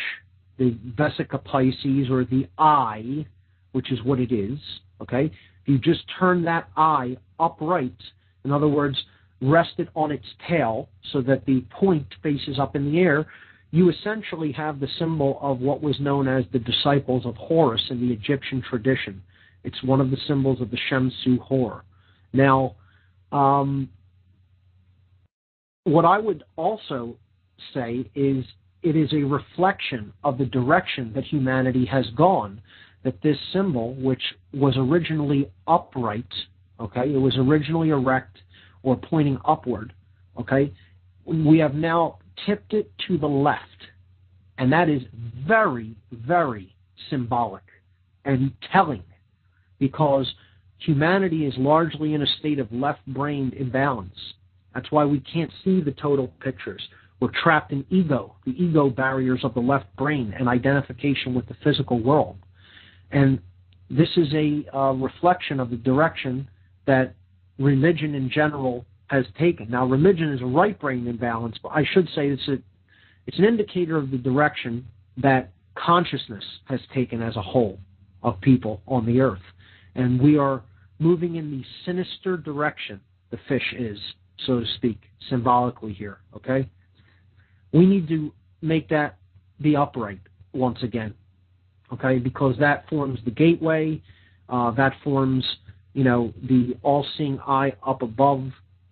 the Vesica Pisces, or the eye, which is what it is, okay? If you just turn that eye upright, in other words, rest it on its tail so that the point faces up in the air, you essentially have the symbol of what was known as the disciples of Horus in the Egyptian tradition. It's one of the symbols of the Shemsu Hor. Now, what I would also say is it is a reflection of the direction that humanity has gone, that this symbol, which was originally upright, okay, it was originally erect or pointing upward, okay, we have now tipped it to the left. And that is very, very symbolic and telling, because humanity is largely in a state of left-brained imbalance. That's why we can't see the total pictures. We're trapped in ego, the ego barriers of the left brain and identification with the physical world. And this is a reflection of the direction that religion in general has taken. Now, religion is a right-brain imbalance, but I should say it's an indicator of the direction that consciousness has taken as a whole of people on the earth. And we are moving in the sinister direction, the fish is, so to speak, symbolically here, okay? We need to make that be upright once again, okay, because that forms the gateway, that forms, the all-seeing eye up above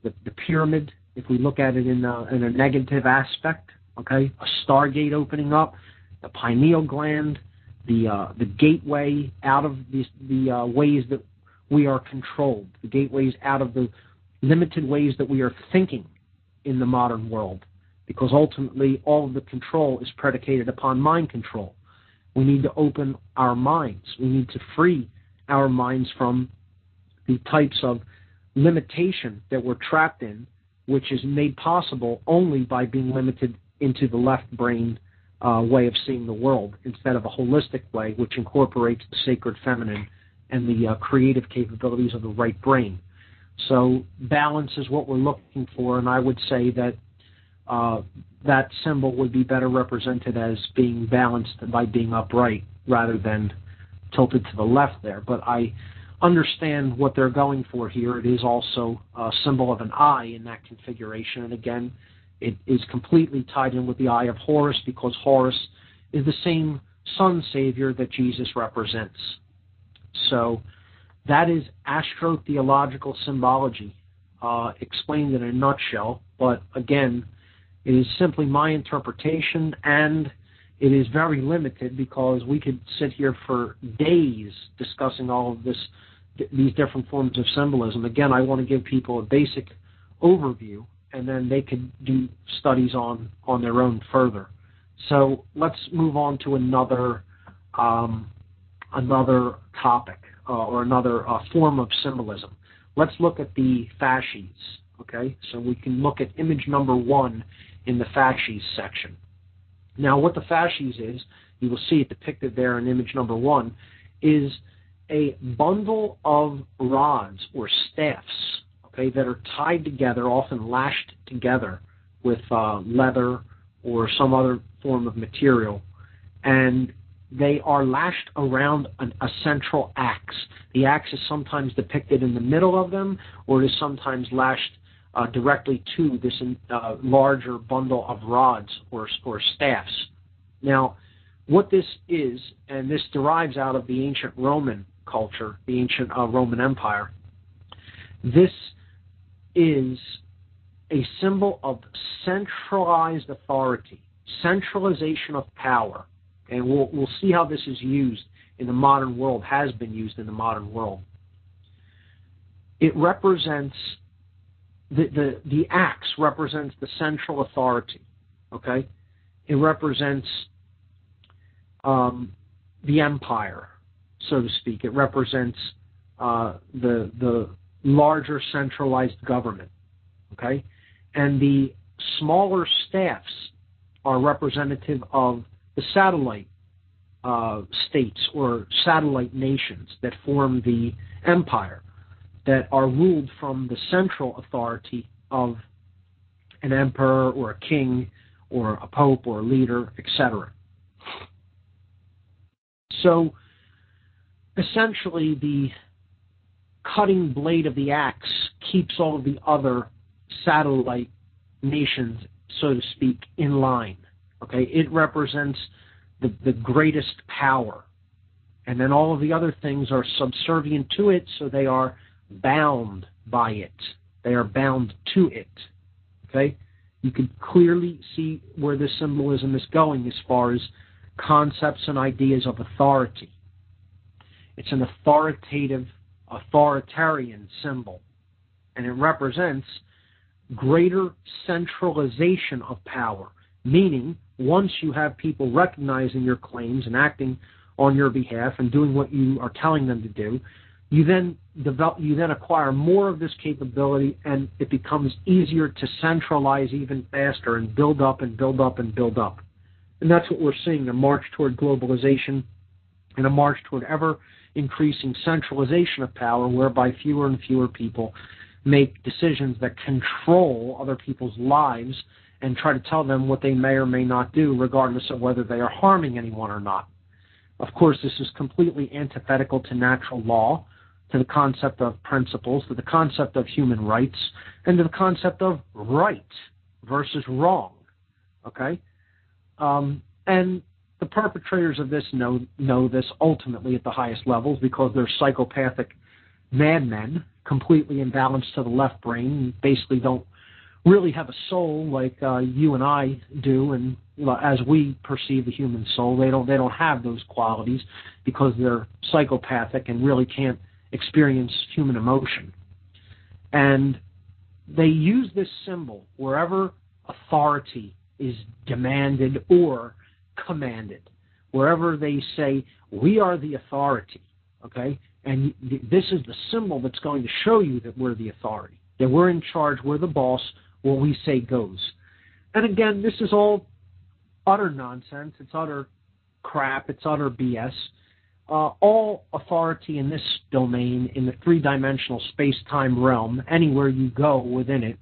the pyramid, if we look at it in a negative aspect, okay, a stargate opening up, the pineal gland, the gateway out of the ways that we are controlled, the gateways out of the limited ways that we are thinking in the modern world, because ultimately all of the control is predicated upon mind control. We need to open our minds. We need to free our minds from the types of limitation that we're trapped in, which is made possible only by being limited into the left brain way of seeing the world, instead of a holistic way which incorporates the sacred feminine and the creative capabilities of the right brain. So balance is what we're looking for, and I would say that that symbol would be better represented as being balanced by being upright rather than tilted to the left there. But I understand what they're going for here. It is also a symbol of an eye in that configuration, and again, it is completely tied in with the eye of Horus, because Horus is the same sun savior that Jesus represents. So that is astrotheological symbology, explained in a nutshell, but again, it is simply my interpretation, and it is very limited because we could sit here for days discussing all of these different forms of symbolism. Again, I want to give people a basic overview, and then they could do studies on their own further. So let's move on to another topic or another form of symbolism. Let's look at the fasces. Okay, so we can look at image number 1 in the fasces section. Now, what the fasces is, you will see it depicted there in image number 1, is a bundle of rods or staffs, okay, that are tied together, often lashed together with leather or some other form of material. And they are lashed around a central axe. The axe is sometimes depicted in the middle of them, or it is sometimes lashed directly to this larger bundle of rods or staffs. Now, what this is, and this derives out of the ancient Roman culture, the ancient Roman Empire, this is a symbol of centralized authority, centralization of power. And we'll see how this is used in the modern world, has been used in the modern world. It represents, the axe represents the central authority, okay? It represents the empire, so to speak. It represents the larger centralized government, okay? And the smaller staffs are representative of the satellite states or satellite nations that form the empire, that are ruled from the central authority of an emperor or a king or a pope or a leader, etc. So essentially the cutting blade of the axe keeps all of the other satellite nations, so to speak, in line. Okay, it represents the greatest power. And then all of the other things are subservient to it, so they are bound by it. They are bound to it. Okay? You can clearly see where this symbolism is going as far as concepts and ideas of authority. It's an authoritarian symbol, and it represents greater centralization of power, meaning once you have people recognizing your claims and acting on your behalf and doing what you are telling them to do, you then acquire more of this capability, and it becomes easier to centralize even faster and build up and build up and build up. And that's what we're seeing, a march toward globalization and a march toward ever increasing centralization of power, whereby fewer and fewer people make decisions that control other people's lives and try to tell them what they may or may not do, regardless of whether they are harming anyone or not. Of course, this is completely antithetical to natural law, to the concept of principles, to the concept of human rights, and to the concept of right versus wrong. Okay? And the perpetrators of this know this ultimately at the highest levels, because they're psychopathic madmen, completely imbalanced to the left brain, basically don't really have a soul like you and I do, and as we perceive the human soul. They don't have those qualities because they're psychopathic and really can't experience human emotion. And they use this symbol wherever authority is demanded or commanded, wherever they say, we are the authority, okay? And this is the symbol that's going to show you that we're the authority, that we're in charge, we're the boss, what we say goes. And again, this is all utter nonsense. It's utter crap. It's utter BS. All authority in this domain, in the three-dimensional space-time realm, anywhere you go within it,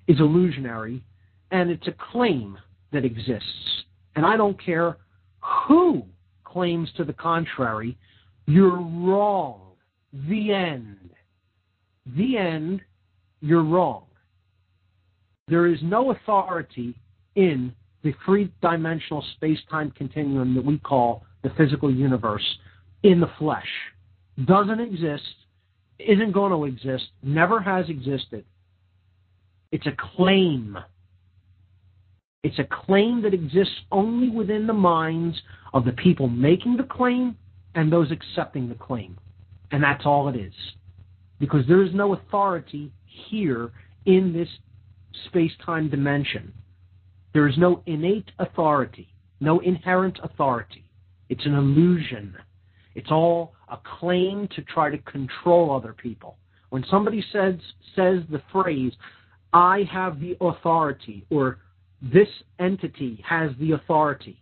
is illusionary, and it's a claim that exists. And I don't care who claims to the contrary, you're wrong. The end. The end, you're wrong. There is no authority in the three-dimensional space-time continuum that we call the physical universe in the flesh. Doesn't exist, isn't going to exist, never has existed. It's a claim. It's a claim that exists only within the minds of the people making the claim and those accepting the claim. And that's all it is. Because there is no authority here in this space-time dimension. There is no innate authority, no inherent authority. It's an illusion. It's all a claim to try to control other people. When somebody says the phrase, I have the authority, or this entity has the authority,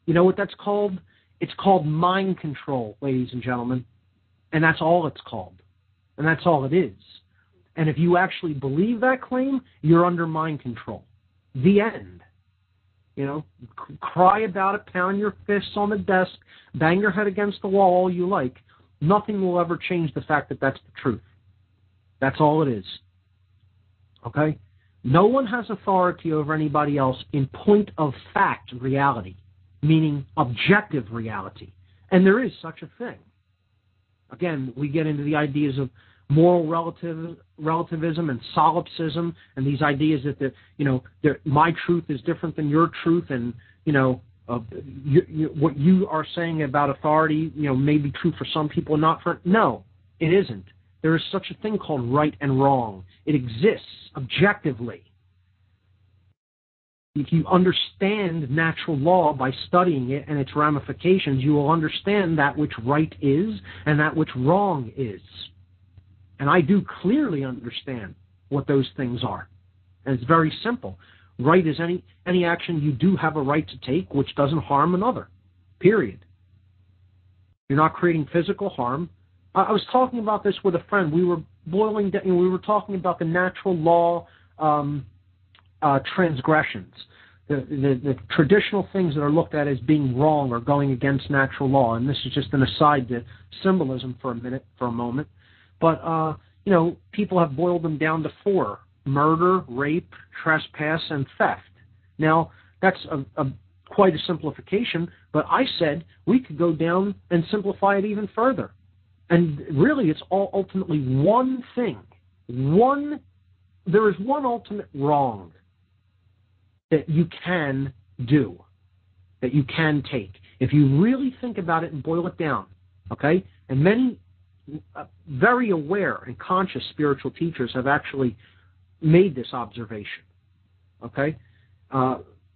you know what that's called? It's called mind control, ladies and gentlemen. And that's all it's called. And that's all it is. And if you actually believe that claim, you're under mind control. The end. You know, cry about it, pound your fists on the desk, bang your head against the wall all you like. Nothing will ever change the fact that that's the truth. That's all it is. Okay? No one has authority over anybody else in point of fact reality, meaning objective reality. And there is such a thing. Again, we get into the ideas of moral relativism and solipsism, and these ideas that my truth is different than your truth, and what you are saying about authority, may be true for some people and not for. No, it isn't. There is such a thing called right and wrong. It exists objectively. If you understand natural law by studying it and its ramifications, you will understand that which right is and that which wrong is. And I do clearly understand what those things are. And it's very simple. Right is any action you do have a right to take which doesn't harm another. Period. You're not creating physical harm. I was talking about this with a friend. We were we were talking about the natural law transgressions. The traditional things that are looked at as being wrong or going against natural law. And this is just an aside to symbolism for a moment. But, people have boiled them down to 4: murder, rape, trespass, and theft. Now, that's quite a simplification, but I said we could go down and simplify it even further. And really, it's all ultimately one thing. There is one ultimate wrong that you can do, that you can take. If you really think about it and boil it down, okay? And many very aware and conscious spiritual teachers have actually made this observation, okay?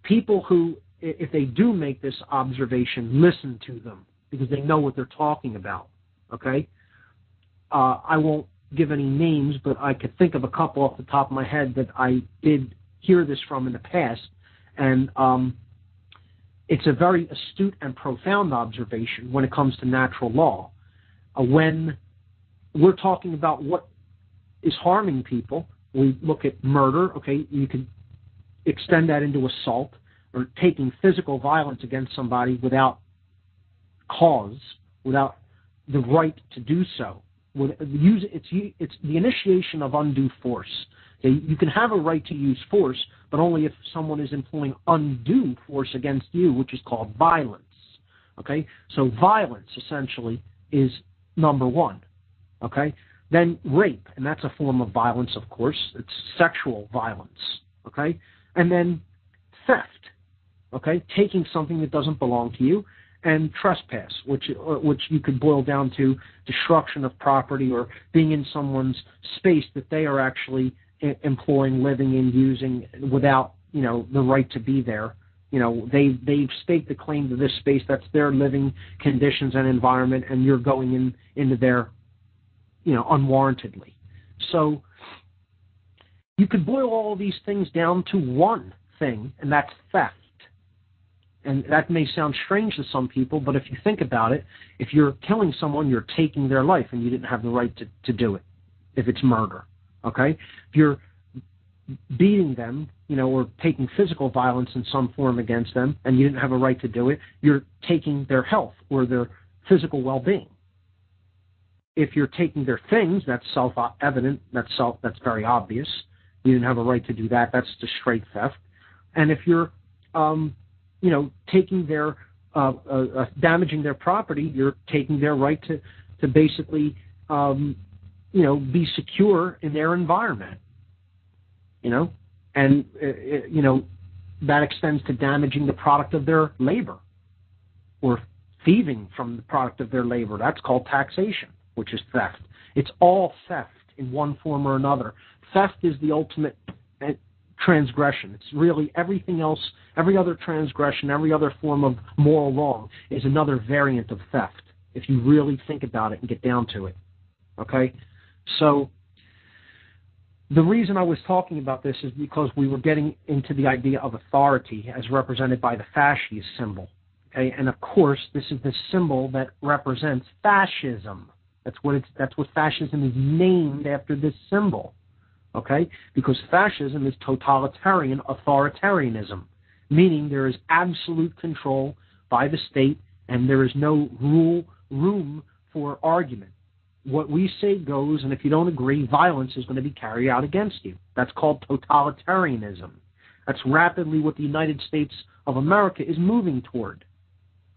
People who, if they do make this observation, listen to them because they know what they're talking about, okay? I won't give any names, but I could think of a couple off the top of my head that I did hear this from in the past, and it's a very astute and profound observation when it comes to natural law. When we're talking about what is harming people, we look at murder, okay, you could extend that into assault or taking physical violence against somebody without cause, without the right to do so. It's the initiation of undue force. Okay? You can have a right to use force, but only if someone is employing undue force against you, which is called violence. Okay? So violence, essentially, is number one. Okay? Then rape, and that's a form of violence, of course. It's sexual violence. Okay? And then theft. Okay? Taking something that doesn't belong to you. And trespass, which you could boil down to destruction of property or being in someone's space that they are actually employing, living in, using without, the right to be there. They've staked a claim to this space. That's their living conditions and environment, and you're going into their, unwarrantedly. So you could boil all these things down to one thing, and that's theft. And that may sound strange to some people, but if you think about it, if you're killing someone, you're taking their life, and you didn't have the right to do it, if it's murder, okay? If you're beating them, or taking physical violence in some form against them, and you didn't have a right to do it, you're taking their health or their physical well-being. If you're taking their things, that's self-evident, that's very obvious. You didn't have a right to do that. That's just straight theft. And if you're taking their, damaging their property, you're taking their right to basically, be secure in their environment, and, that extends to damaging the product of their labor or thieving from the product of their labor. That's called taxation, which is theft. It's all theft in one form or another. Theft is the ultimate transgression. It's really everything else, every other transgression, every other form of moral wrong is another variant of theft, if you really think about it and get down to it. Okay? So the reason I was talking about this is because we were getting into the idea of authority as represented by the fascist symbol. Okay? And of course, this is the symbol that represents fascism. That's what fascism is named after, this symbol. Okay? Because fascism is totalitarian authoritarianism, meaning there is absolute control by the state and there is no room for argument. What we say goes, and if you don't agree, violence is going to be carried out against you. That's called totalitarianism. That's rapidly what the United States of America is moving toward,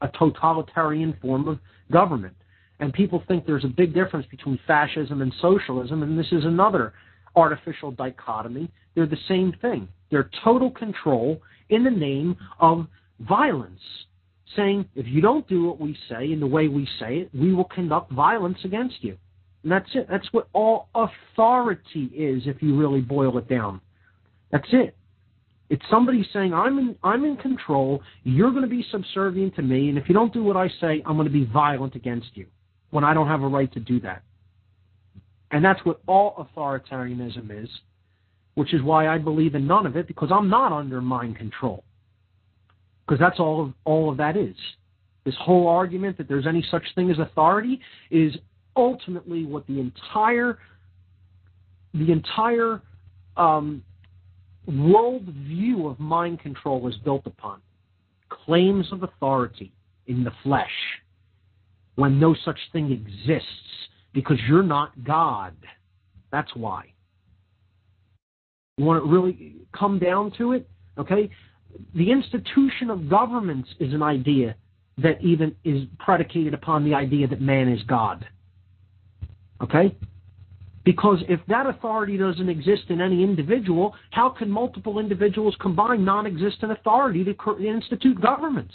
a totalitarian form of government. And people think there's a big difference between fascism and socialism, and this is another artificial dichotomy. They're the same thing. They're total control in the name of violence, saying, if you don't do what we say in the way we say it, we will conduct violence against you. And that's it. That's what all authority is, if you really boil it down. That's it. It's somebody saying, I'm in control, you're going to be subservient to me, and if you don't do what I say, I'm going to be violent against you, when I don't have a right to do that. And that's what all authoritarianism is, which is why I believe in none of it, because I'm not under mind control. Because that's all of that is. This whole argument that there's any such thing as authority is ultimately what the entire world view of mind control is built upon. Claims of authority in the flesh, when no such thing exists, because you're not God. That's why. You want to really come down to it? Okay? The institution of governments is an idea that even is predicated upon the idea that man is God. Okay? Because if that authority doesn't exist in any individual, how can multiple individuals combine non-existent authority to institute governments?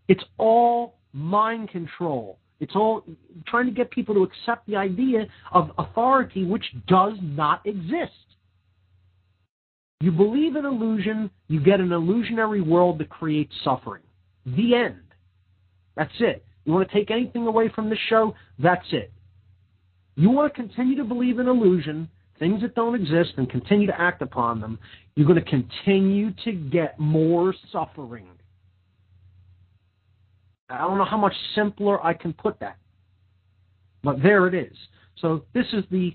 It's all mind control. It's all trying to get people to accept the idea of authority which does not exist. You believe in illusion, you get an illusionary world that creates suffering. The end. That's it. You want to take anything away from this show? That's it. You want to continue to believe in illusion, things that don't exist, and continue to act upon them, you're going to continue to get more suffering. I don't know how much simpler I can put that, but there it is. So this is the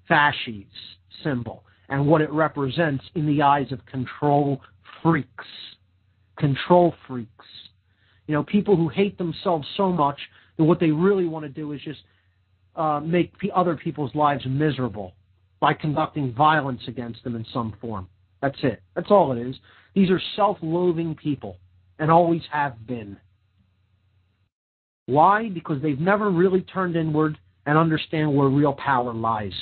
fasces symbol and what it represents in the eyes of control freaks. Control freaks. You know, people who hate themselves so much that what they really want to do is just make other people's lives miserable by conducting violence against them in some form. That's it. That's all it is. These are self-loathing people and always have been. Why? Because they've never really turned inward and understand where real power lies.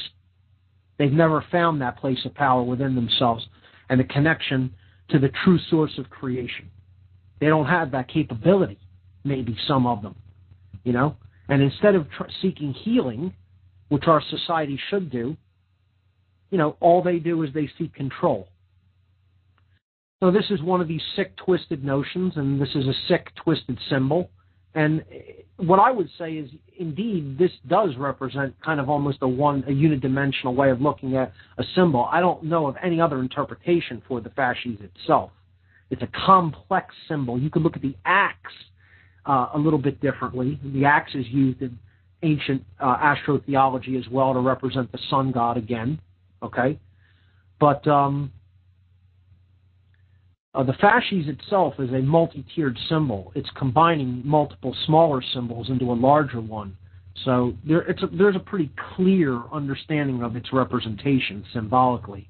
They've never found that place of power within themselves and the connection to the true source of creation. They don't have that capability, maybe some of them, you know. And instead of seeking healing, which our society should do, you know, all they do is they seek control. So this is one of these sick, twisted notions, and this is a sick, twisted symbol. And what I would say is, indeed, this does represent kind of almost a unidimensional way of looking at a symbol. I don't know of any other interpretation for the fasces itself. It's a complex symbol. You could look at the axe a little bit differently. The axe is used in ancient astrotheology as well to represent the sun god again. Okay? But the fasces itself is a multi-tiered symbol. It's combining multiple smaller symbols into a larger one. So there's a pretty clear understanding of its representation symbolically.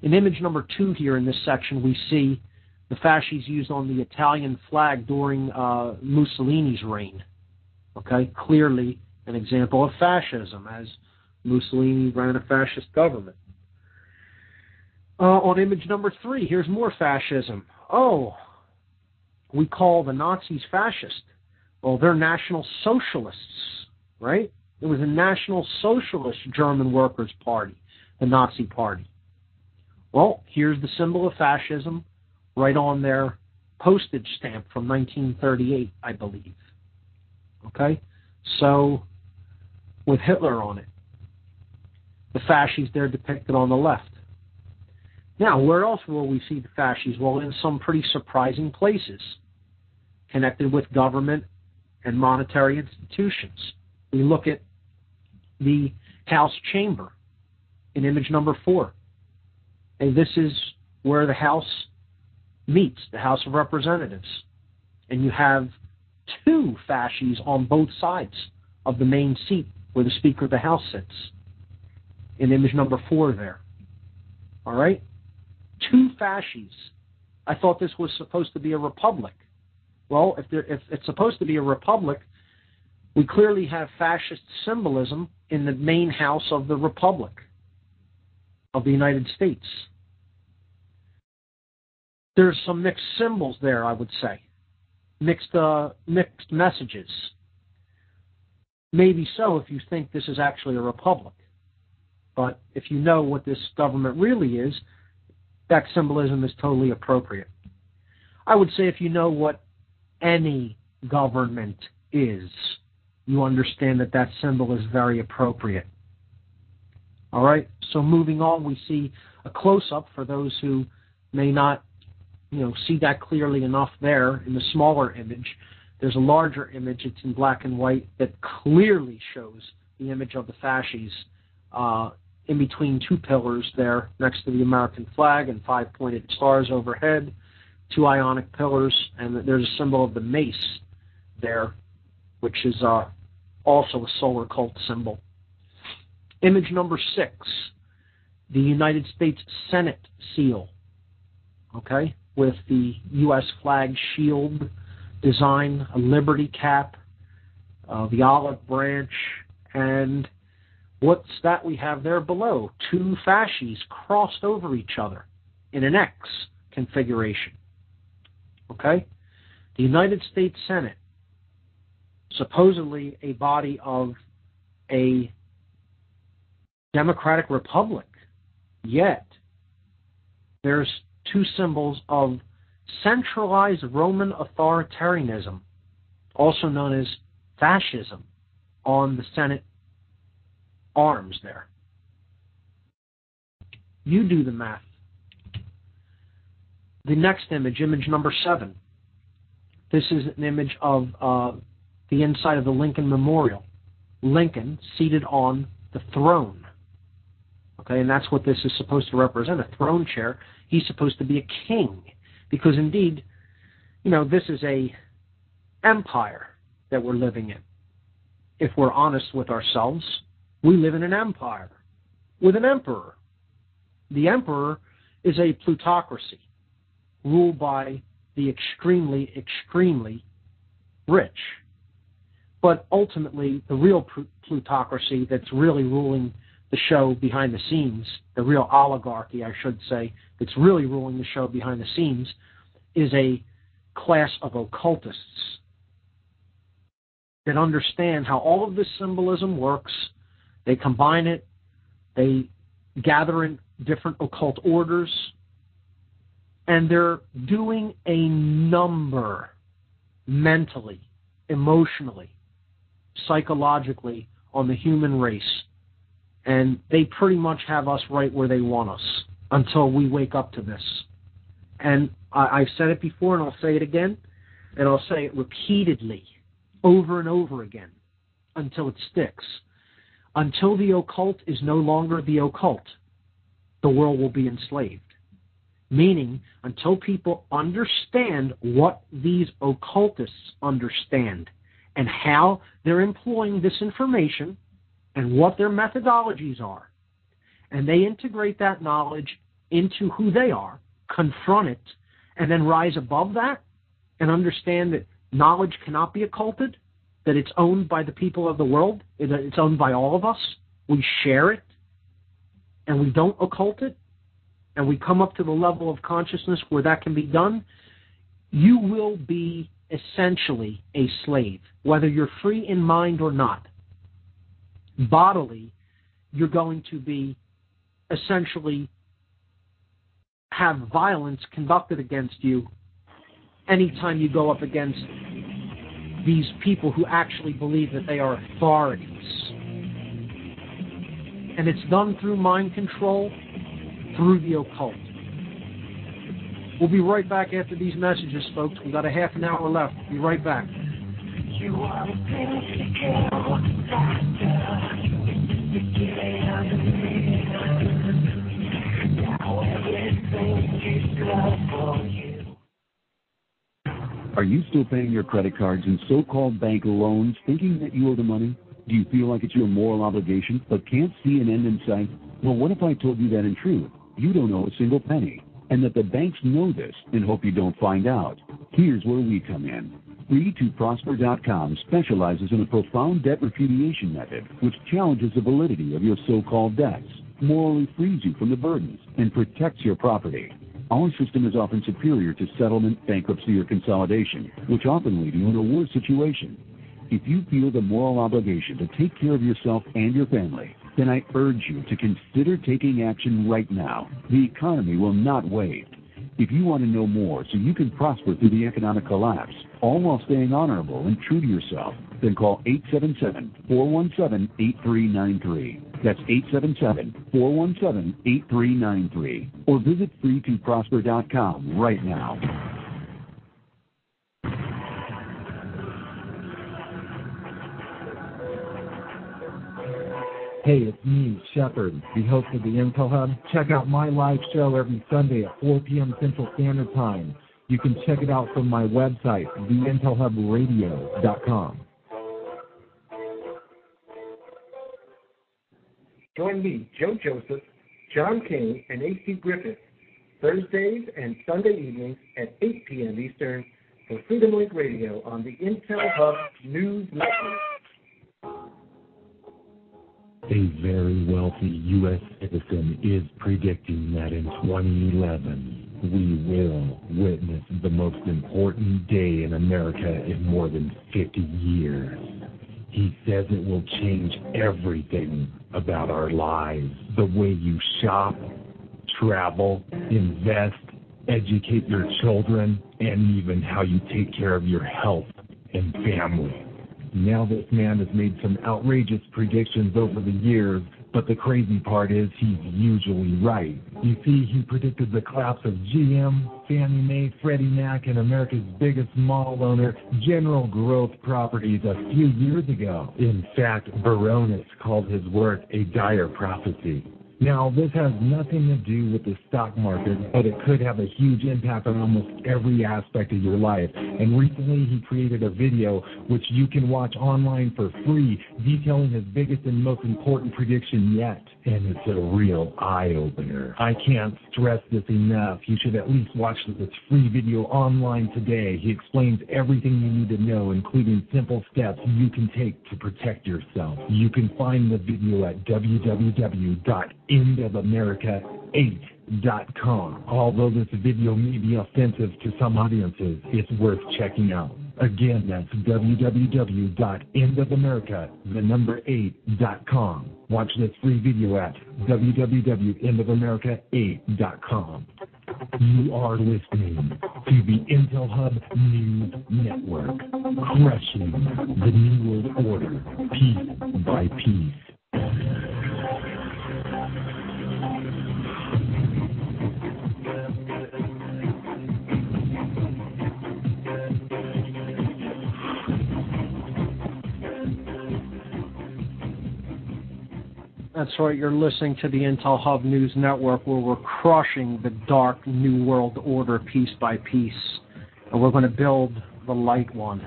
In image number 2 here in this section, we see the fasces used on the Italian flag during Mussolini's reign. Okay, clearly an example of fascism, as Mussolini ran a fascist government. On image number 3, here's more fascism. Oh, we call the Nazis fascist. Well, they're National Socialists, right? It was a National Socialist German Workers' Party, the Nazi Party. Well, here's the symbol of fascism right on their postage stamp from 1938, I believe. Okay? So, with Hitler on it. The fasces there depicted on the left. Now, where else will we see the fasces? Well, in some pretty surprising places, connected with government and monetary institutions. We look at the House chamber in image number 4. And this is where the House meets the House of Representatives, and you have two fasces on both sides of the main seat where the Speaker of the House sits, in image number 4 there. All right? Two fasces. I thought this was supposed to be a republic. Well, if it's supposed to be a republic, we clearly have fascist symbolism in the main house of the Republic of the United States. There's some mixed symbols there, I would say. Mixed messages. Maybe so if you think this is actually a republic. But if you know what this government really is, that symbolism is totally appropriate. I would say if you know what any government is, you understand that that symbol is very appropriate. All right? So moving on, we see a close-up for those who may not see that clearly enough there in the smaller image. There's a larger image, it's in black and white, that clearly shows the image of the fasces in between two pillars there next to the American flag and 5 pointed stars overhead, 2 ionic pillars, and there's a symbol of the mace there, which is also a solar cult symbol. Image number 6, the United States Senate seal, okay, with the U.S. flag shield design, a liberty cap, the olive branch, and what's that we have there below? 2 fasces crossed over each other in an X configuration. Okay? The United States Senate, supposedly a body of a democratic republic, yet there's 2 symbols of centralized Roman authoritarianism, also known as fascism, on the Senate arms there. You do the math. The next image, image number 7. This is an image of the inside of the Lincoln Memorial. Lincoln seated on the throne. Okay, and that's what this is supposed to represent, a throne chair. He's supposed to be a king, because indeed, this is a empire that we're living in. If we're honest with ourselves, we live in an empire with an emperor. The emperor is a plutocracy ruled by the extremely, extremely rich. But ultimately, the real plutocracy that's really ruling the show behind the scenes, the real oligarchy, I should say, that's really ruling the show behind the scenes, is a class of occultists that understand how all of this symbolism works. They combine it, they gather in different occult orders, and they're doing a number mentally, emotionally, psychologically on the human race. And they pretty much have us right where they want us until we wake up to this. And I've said it before, and I'll say it again, and I'll say it repeatedly, over and over again, until it sticks. Until the occult is no longer the occult, the world will be enslaved. Meaning, until people understand what these occultists understand and how they're employing this information and what their methodologies are, and they integrate that knowledge into who they are, confront it, and then rise above that and understand that knowledge cannot be occulted, that it's owned by the people of the world, it's owned by all of us, we share it, and we don't occult it, and we come up to the level of consciousness where that can be done, you will be essentially a slave, whether you're free in mind or not. Bodily, you're going to be essentially have violence conducted against you anytime you go up against these people who actually believe that they are authorities. And it's done through mind control, through the occult. We'll be right back after these messages, folks. We've got a half an hour left. Be right back. You are a now everything is good for you. you still paying your credit cards and so-called bank loans thinking that you owe the money? Do you feel like it's your moral obligation but can't see an end in sight? Well, what if I told you that in truth, you don't owe a single penny, and that the banks know this and hope you don't find out? Here's where we come in. Free2Prosper.com specializes in a profound debt repudiation method which challenges the validity of your so-called debts, morally frees you from the burdens, and protects your property. Our system is often superior to settlement, bankruptcy, or consolidation, which often lead you in a worse situation. If you feel the moral obligation to take care of yourself and your family, then I urge you to consider taking action right now. The economy will not wait. If you want to know more so you can prosper through the economic collapse, all while staying honorable and true to yourself, then call 877-417-8393. That's 877-417-8393. Or visit free2prosper.com right now. Hey, it's me, Shepard, the host of the Intel Hub. Check out my live show every Sunday at 4 p.m. Central Standard Time. You can check it out from my website, theintelhubradio.com. Join me, Joe Joseph, John King, and A.C. Griffith, Thursdays and Sunday evenings at 8 p.m. Eastern for Freedom Link Radio on the Intel Hub News Network. A very wealthy U.S. citizen is predicting that in 2011, we will witness the most important day in America in more than 50 years. He says it will change everything about our lives. The way you shop, travel, invest, educate your children, and even how you take care of your health and family. Now this man has made some outrageous predictions over the years, but the crazy part is he's usually right. You see, he predicted the collapse of GM, Fannie Mae, Freddie Mac, and America's biggest mall owner, General Growth Properties, a few years ago. In fact, Baronis called his work a dire prophecy. Now, this has nothing to do with the stock market, but it could have a huge impact on almost every aspect of your life. And recently, he created a video which you can watch online for free, detailing his biggest and most important prediction yet. And it's a real eye-opener. I can't stress this enough. You should at least watch this free video online today. He explains everything you need to know, including simple steps you can take to protect yourself. You can find the video at www.endofamerica8.com. Although this video may be offensive to some audiences, it's worth checking out. Again, that's www.endofamerica8.com. Watch this free video at www.endofamerica8.com. You are listening to the Intel Hub News Network, crushing the New World Order piece by piece. That's right, you're listening to the Intel Hub News Network, where we're crushing the dark New World Order piece by piece, and we're going to build the light one.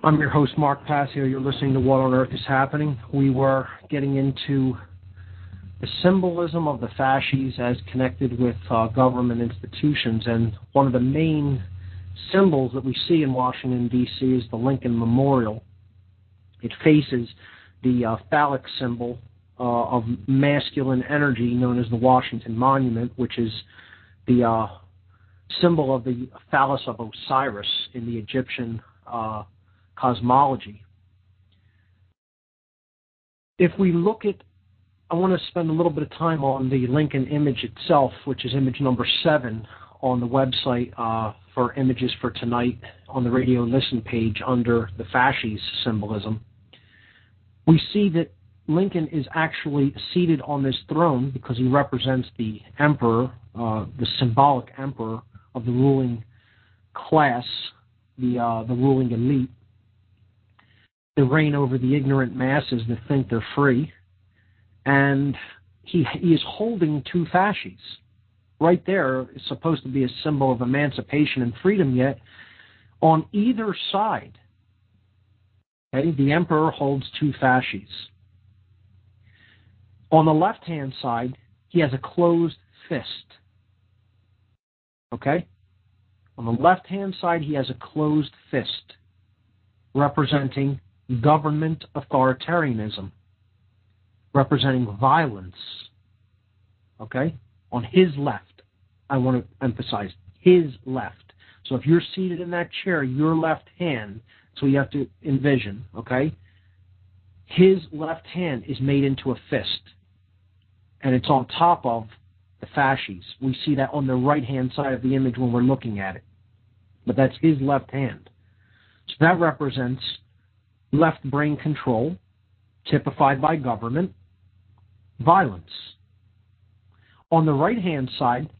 I'm your host, Mark Passio. You're listening to What on Earth is Happening. We were getting into the symbolism of the fasces as connected with government institutions, and one of the main symbols that we see in Washington, D.C. is the Lincoln Memorial. It faces the phallic symbol of masculine energy known as the Washington Monument, which is the symbol of the phallus of Osiris in the Egyptian cosmology. If we look at, I want to spend a little bit of time on the Lincoln image itself, which is image number 7 on the website for images for tonight on the radio listen page under the fasces symbolism. We see that Lincoln is actually seated on this throne because he represents the emperor, the symbolic emperor of the ruling class, the ruling elite. They reign over the ignorant masses that think they're free. And he is holding 2 fasces, right there is supposed to be a symbol of emancipation and freedom, yet on either side, okay, the emperor holds two fasces. On the left-hand side, he has a closed fist. Okay? On the left-hand side, he has a closed fist, representing government authoritarianism, representing violence. Okay? On his left, I want to emphasize his left. So if you're seated in that chair, your left hand, so you have to envision, okay? His left hand is made into a fist, and it's on top of the fasces. We see that on the right-hand side of the image when we're looking at it. But that's his left hand. So that represents left brain control, typified by government, violence. On the right-hand side,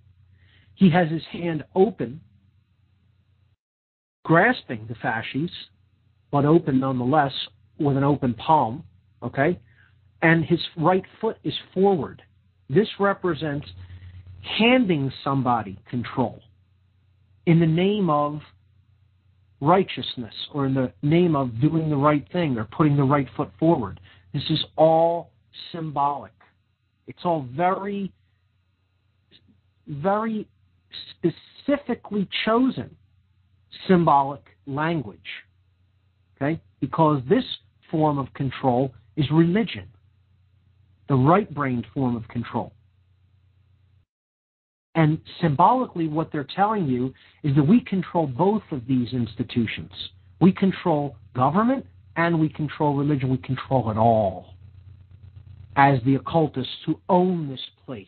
he has his hand open, grasping the fasces, but open nonetheless, with an open palm, okay? And his right foot is forward. This represents handing somebody control in the name of righteousness or in the name of doing the right thing or putting the right foot forward. This is all symbolic. It's all very, very specifically chosen symbolic language, okay? Because this form of control is religion, the right-brained form of control. And symbolically, what they're telling you is that we control both of these institutions. We control government and we control religion. We control it all as the occultists who own this place,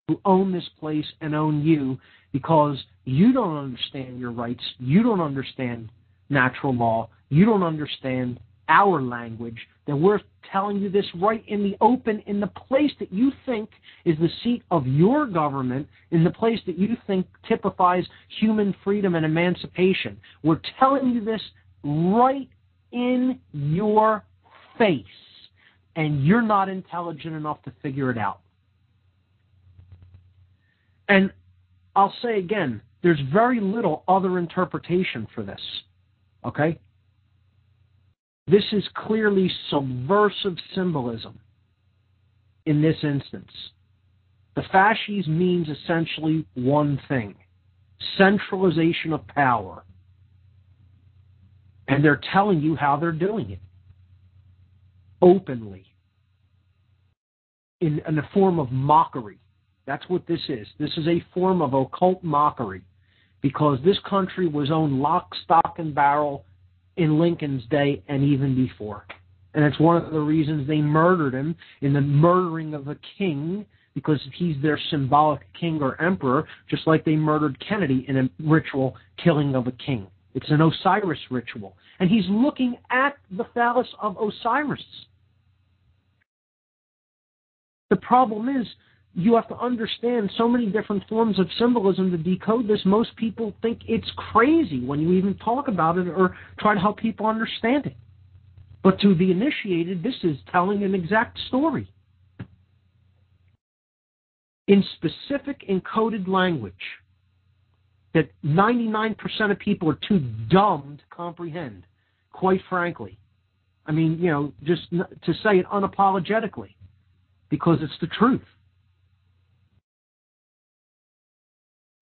who own this place and own you, because you don't understand your rights, you don't understand natural law, you don't understand our language, that we're telling you this right in the open, in the place that you think is the seat of your government, in the place that you think typifies human freedom and emancipation. We're telling you this right in your face, and you're not intelligent enough to figure it out. And I'll say again, there's very little other interpretation for this, okay? This is clearly subversive symbolism in this instance. The fasces means essentially one thing: centralization of power. And they're telling you how they're doing it, openly, in a form of mockery. That's what this is. This is a form of occult mockery, because this country was owned lock, stock, and barrel in Lincoln's day and even before. And it's one of the reasons they murdered him in the murdering of a king, because he's their symbolic king or emperor, just like they murdered Kennedy in a ritual killing of a king. It's an Osiris ritual. And he's looking at the phallus of Osiris. The problem is, you have to understand so many different forms of symbolism to decode this. Most people think it's crazy when you even talk about it or try to help people understand it. But to the initiated, this is telling an exact story in specific encoded language that 99% of people are too dumb to comprehend, quite frankly. I mean, just to say it unapologetically, because it's the truth.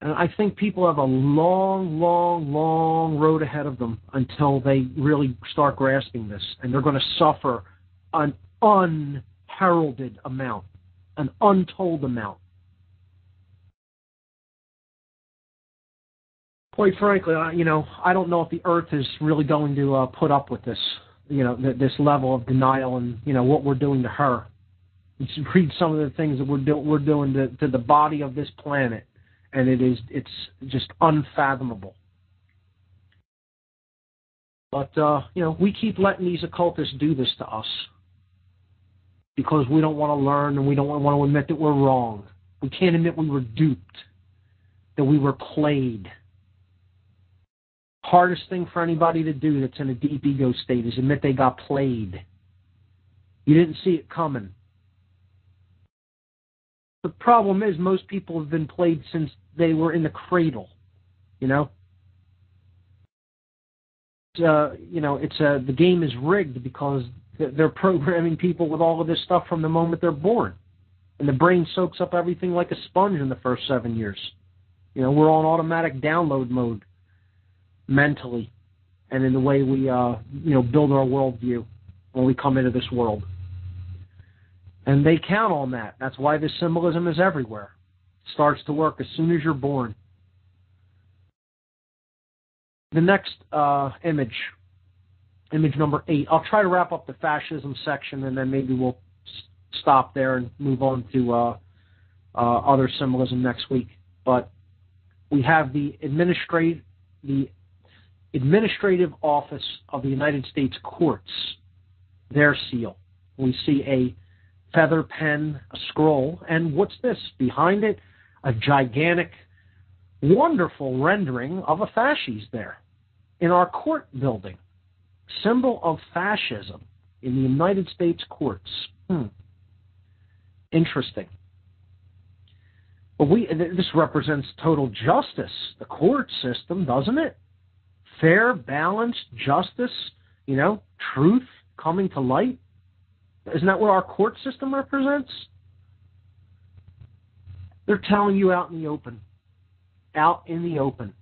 And I think people have a long, long, long road ahead of them until they really start grasping this. And they're going to suffer an unheralded amount, an untold amount. Quite frankly, I don't know if the earth is really going to put up with this, this level of denial and, what we're doing to her. You should read some of the things that we're doing to the body of this planet. And it's just unfathomable. But, we keep letting these occultists do this to us because we don't want to learn and we don't want to admit that we're wrong. We can't admit we were duped, that we were played. Hardest thing for anybody to do that's in a deep ego state is admit they got played. You didn't see it coming. The problem is most people have been played since they were in the cradle, you know? The game is rigged because they're programming people with all of this stuff from the moment they're born. And the brain soaks up everything like a sponge in the first 7 years. You know, we're on automatic download mode mentally and in the way we, build our worldview when we come into this world. And they count on that. That's why this symbolism is everywhere. It starts to work as soon as you're born. The next image number 8. I'll try to wrap up the fascism section, and then maybe we'll stop there and move on to other symbolism next week. But we have the Administrative Office of the United States Courts, their seal. We see a feather pen, a scroll, and what's this? Behind it, a gigantic, wonderful rendering of a fasces there in our court building. Symbol of fascism in the United States courts. Interesting. But this represents total justice, the court system, doesn't it? Fair, balanced, justice, truth coming to light. Isn't that what our court system represents? They're telling you out in the open. Out in the open.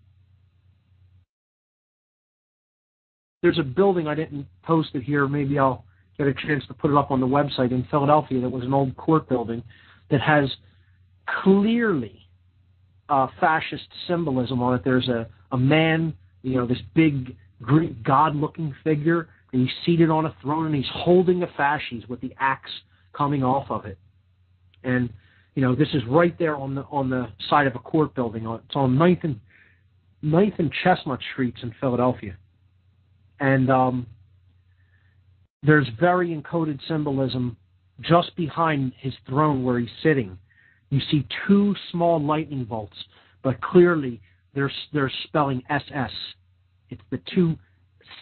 There's a building, I didn't post it here, maybe I'll get a chance to put it up on the website in Philadelphia, that was an old court building that has clearly fascist symbolism on it. There's a man, this big Greek god-looking figure, and he's seated on a throne, and he's holding a fasces with the axe coming off of it. And, this is right there on the side of a court building. It's on 9th and Chestnut Streets in Philadelphia. And there's very encoded symbolism just behind his throne where he's sitting. You see 2 small lightning bolts, but clearly they're spelling SS. It's the 2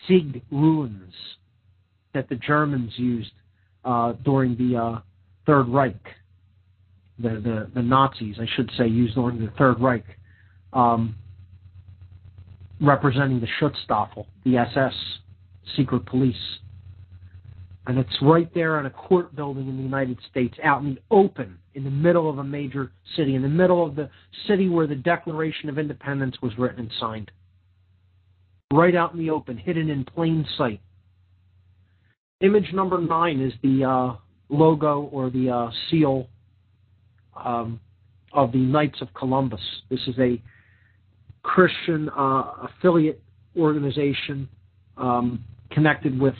Sig runes that the Germans used during the Third Reich. The Nazis, I should say, used during the Third Reich, representing the Schutzstaffel, the SS, secret police. And it's right there in a court building in the United States, out in the open, in the middle of a major city, in the middle of the city where the Declaration of Independence was written and signed. Right out in the open, hidden in plain sight. Image number 9 is the logo or the seal of the Knights of Columbus. This is a Christian affiliate organization connected with,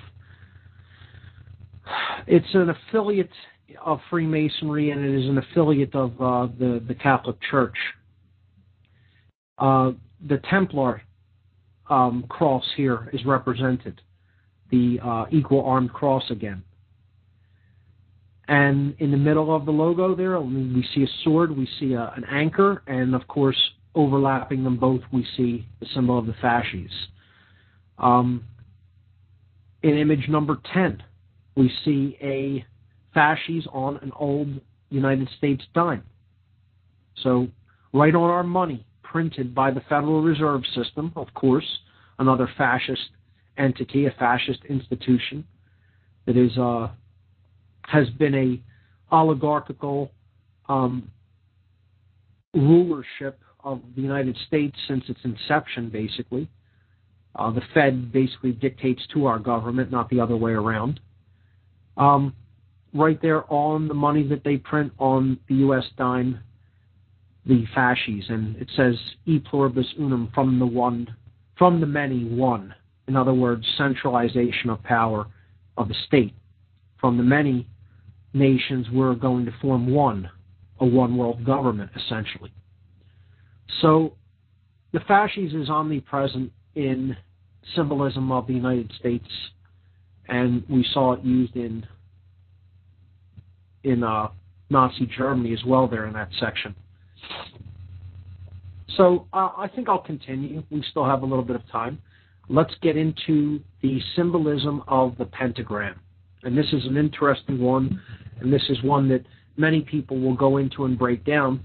it's an affiliate of Freemasonry, and it is an affiliate of the Catholic Church. The Templar cross here is represented, the equal armed cross again. And in the middle of the logo there, we see a sword, we see an anchor, and of course, overlapping them both, we see the symbol of the fasces. In image number 10, we see a fasces on an old United States dime. So, right on our money, printed by the Federal Reserve System, of course, another fascist entity, a fascist institution that is has been a oligarchical rulership of the United States since its inception, basically. The Fed basically dictates to our government, not the other way around. Right there on the money that they print on the U.S. dime, the fasces, and it says "E pluribus unum," from the many, one. In other words, centralization of power of the state. From the many nations, we're going to form a one world government, essentially. So the fasces is omnipresent in symbolism of the United States, and we saw it used in Nazi Germany as well there in that section. So I think I'll continue. We still have a little bit of time. Let's get into the symbolism of the pentagram. And this is an interesting one, and this is one that many people will go into and break down,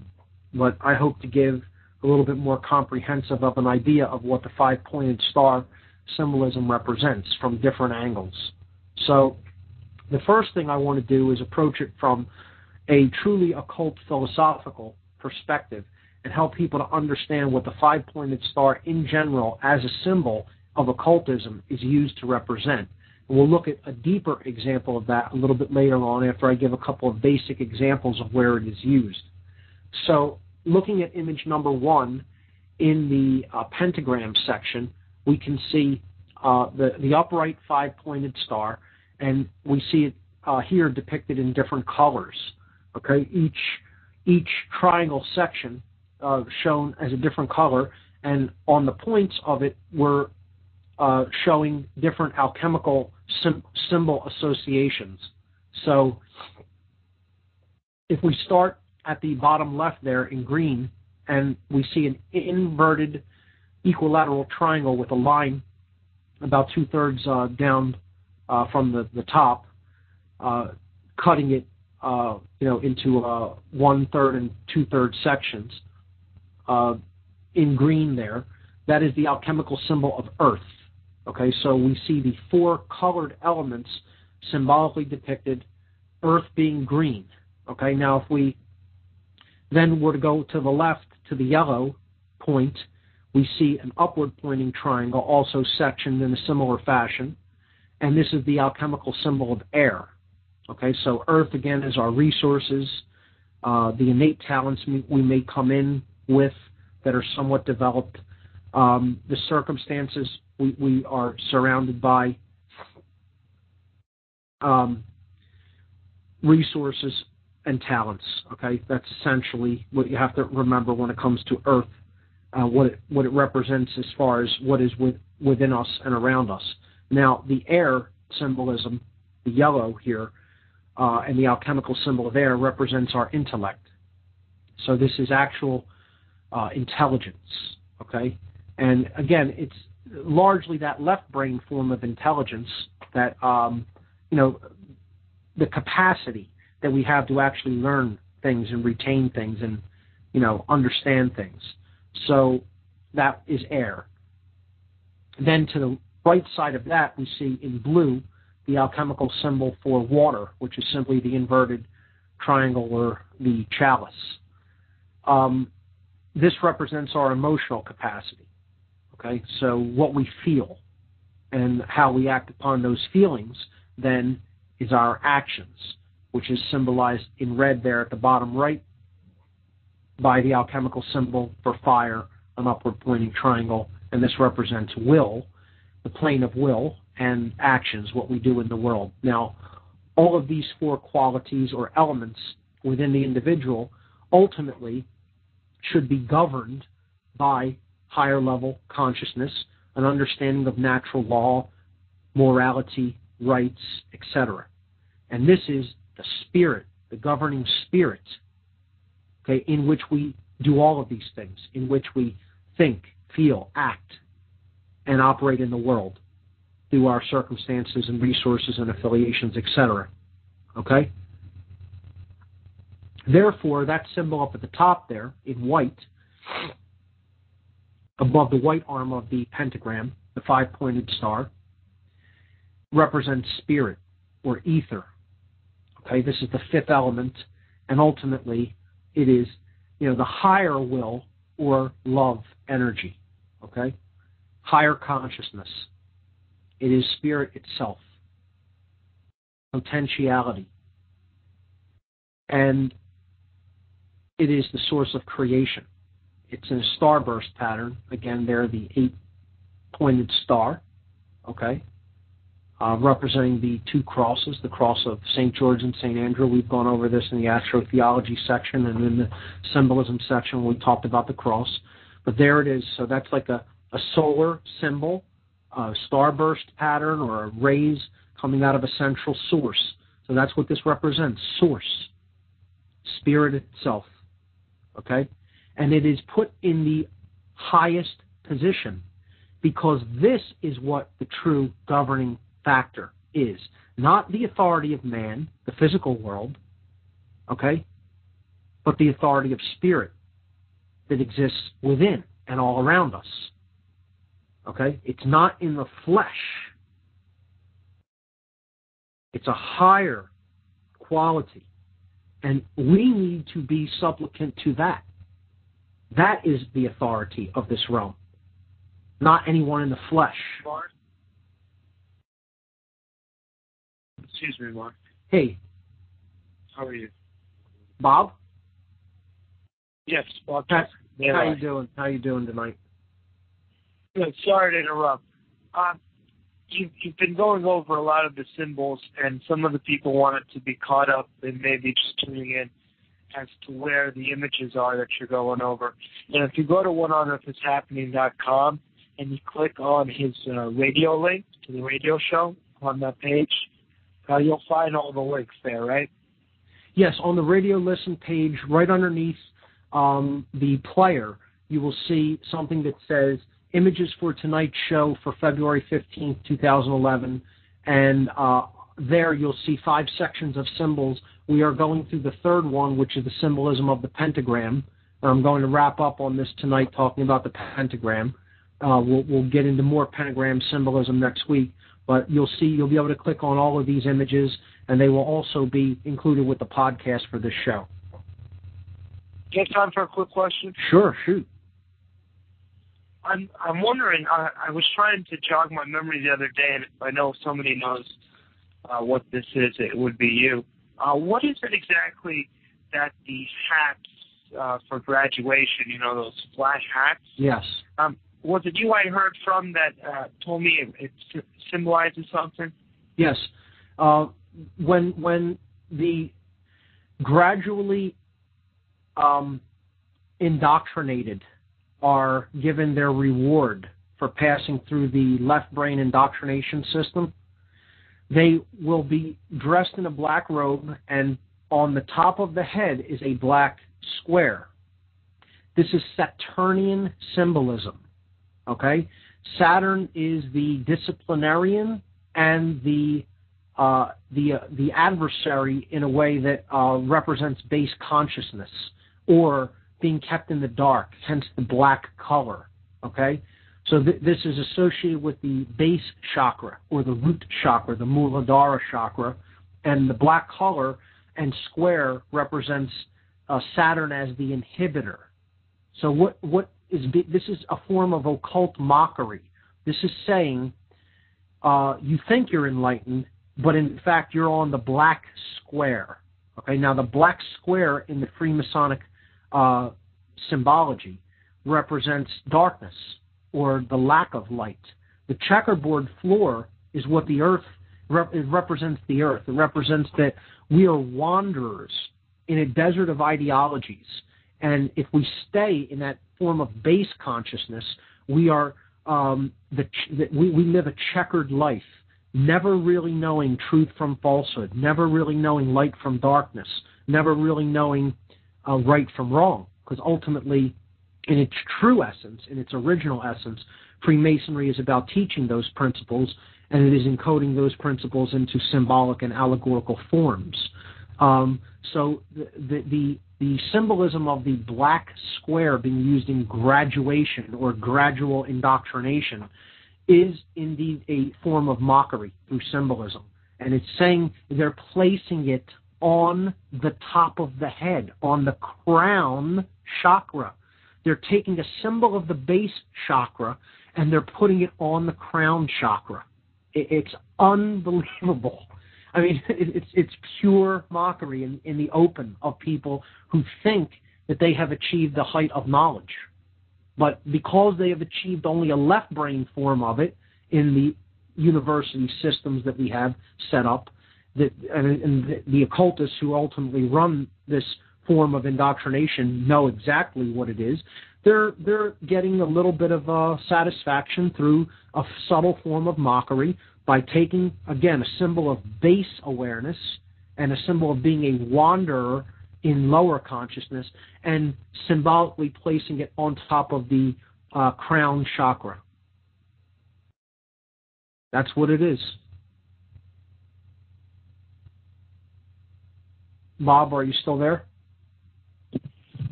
but I hope to give a little bit more comprehensive of an idea of what the five-pointed star symbolism represents from different angles. So the first thing I want to do is approach it from a truly occult philosophical perspective and help people to understand what the five-pointed star in general as a symbol of occultism is used to represent. And we'll look at a deeper example of that a little bit later on after I give a couple of basic examples of where it is used. So looking at image number 1 in the pentagram section, we can see the upright five-pointed star, and we see it here depicted in different colors. Okay, each triangle section shown as a different color, and on the points of it we're showing different alchemical symbol associations. So if we start at the bottom left there in green, and we see an inverted equilateral triangle with a line about 2/3 down from the top, cutting it into 1/3 and 2/3 sections. In green there, that is the alchemical symbol of earth. Okay, so we see the 4 colored elements symbolically depicted, earth being green. Okay, now if we then were to go to the left to the yellow point, we see an upward pointing triangle also sectioned in a similar fashion, and this is the alchemical symbol of air. Okay, so earth again is our resources, the innate talents we may come in with that are somewhat developed, the circumstances we are surrounded by, resources and talents. Okay, that's essentially what you have to remember when it comes to earth, what it represents as far as what is within us and around us. Now, the air symbolism, the yellow here, and the alchemical symbol of air represents our intellect. So this is actual intelligence, okay? And again, it's largely that left brain form of intelligence that, the capacity that we have to actually learn things and retain things and, understand things. So that is air. Then to the right side of that, we see in blue the alchemical symbol for water, which is simply the inverted triangle or the chalice. This represents our emotional capacity. Okay, so what we feel and how we act upon those feelings then is our actions, which is symbolized in red there at the bottom right by the alchemical symbol for fire, an upward pointing triangle, and this represents will, the plane of will, and actions, what we do in the world. Now, all of these 4 qualities or elements within the individual ultimately should be governed by higher level consciousness, an understanding of natural law, morality, rights, etc. And this is the spirit, the governing spirit, okay, in which we do all of these things, in which we think, feel, act, and operate in the world through our circumstances and resources and affiliations, etc. Okay? Therefore, that symbol up at the top there in white, above the white arm of the pentagram, the five-pointed star, represents spirit or ether. Okay, this is the 5th element, and ultimately it is, the higher will or love energy. Okay, higher consciousness. It is spirit itself, potentiality, and it is the source of creation. It's in a starburst pattern. Again, there the 8-pointed star, okay, representing the 2 crosses, the cross of St. George and St. Andrew. We've gone over this in the astrotheology section, and in the symbolism section we talked about the cross. But there it is. So that's like a solar symbol, a starburst pattern, or a rays coming out of a central source. So that's what this represents, source, spirit itself, okay? And it is put in the highest position because this is what the true governing factor is. Not the authority of man, the physical world, okay? But the authority of spirit that exists within and all around us, okay? It's not in the flesh. It's a higher quality, and we need to be supplicant to that. That is the authority of this realm, not anyone in the flesh. Mark? Excuse me, Mark. Hey. How are you? Bob? Yes, Bob. How you doing? How you doing tonight? Good. Sorry to interrupt. You've been going over a lot of the symbols, and some of the people wanted to be caught up and maybe just tuning in as to where the images are that you're going over. And if you go to whatonearthishappening.com and you click on his radio link to the radio show on that page, you'll find all the links there, right? Yes, on the radio listen page, right underneath the player, you will see something that says images for tonight's show for February 15th, 2011. And there you'll see 5 sections of symbols. We are going through the third one, which is the symbolism of the pentagram. I'm going to wrap up on this tonight talking about the pentagram. We'll get into more pentagram symbolism next week. But you'll be able to click on all of these images, and they will also be included with the podcast for this show. You have time for a quick question? Sure, shoot. I'm wondering, I was trying to jog my memory the other day, and I know if somebody knows what this is, it would be you. What is it exactly that the hats for graduation, those flash hats? Yes. Was it you I heard from that told me it symbolizes something? Yes. When the gradually indoctrinated are given their reward for passing through the left brain indoctrination system, they will be dressed in a black robe, and on the top of the head is a black square. This is Saturnian symbolism. Okay, Saturn is the disciplinarian and the adversary in a way that represents base consciousness or being kept in the dark, hence the black color. Okay, so this is associated with the base chakra or the root chakra, the Muladhara chakra, and the black color and square represents Saturn as the inhibitor. So this is a form of occult mockery. This is saying you think you're enlightened, but in fact you're on the black square. Okay, now the black square in the Freemasonic symbology represents darkness or the lack of light. The checkerboard floor is what the earth it represents. The earth. It represents that we are wanderers in a desert of ideologies, and if we stay in that form of base consciousness, we are we live a checkered life, never really knowing truth from falsehood, never really knowing light from darkness, never really knowing right from wrong. Because ultimately, in its true essence, in its original essence, Freemasonry is about teaching those principles, and it is encoding those principles into symbolic and allegorical forms. So the symbolism of the black square being used in graduation or gradual indoctrination is indeed a form of mockery through symbolism. And it's saying they're placing it on the top of the head, on the crown chakra. They're taking a symbol of the base chakra and they're putting it on the crown chakra. It's unbelievable. I mean, it's pure mockery in the open of people who think that they have achieved the height of knowledge. But because they have achieved only a left brain form of it in the university systems that we have set up, and the occultists who ultimately run this form of indoctrination know exactly what it is, they're getting a little bit of satisfaction through a subtle form of mockery by taking, again, a symbol of base awareness and a symbol of being a wanderer in lower consciousness and symbolically placing it on top of the crown chakra. That's what it is. Bob, are you still there?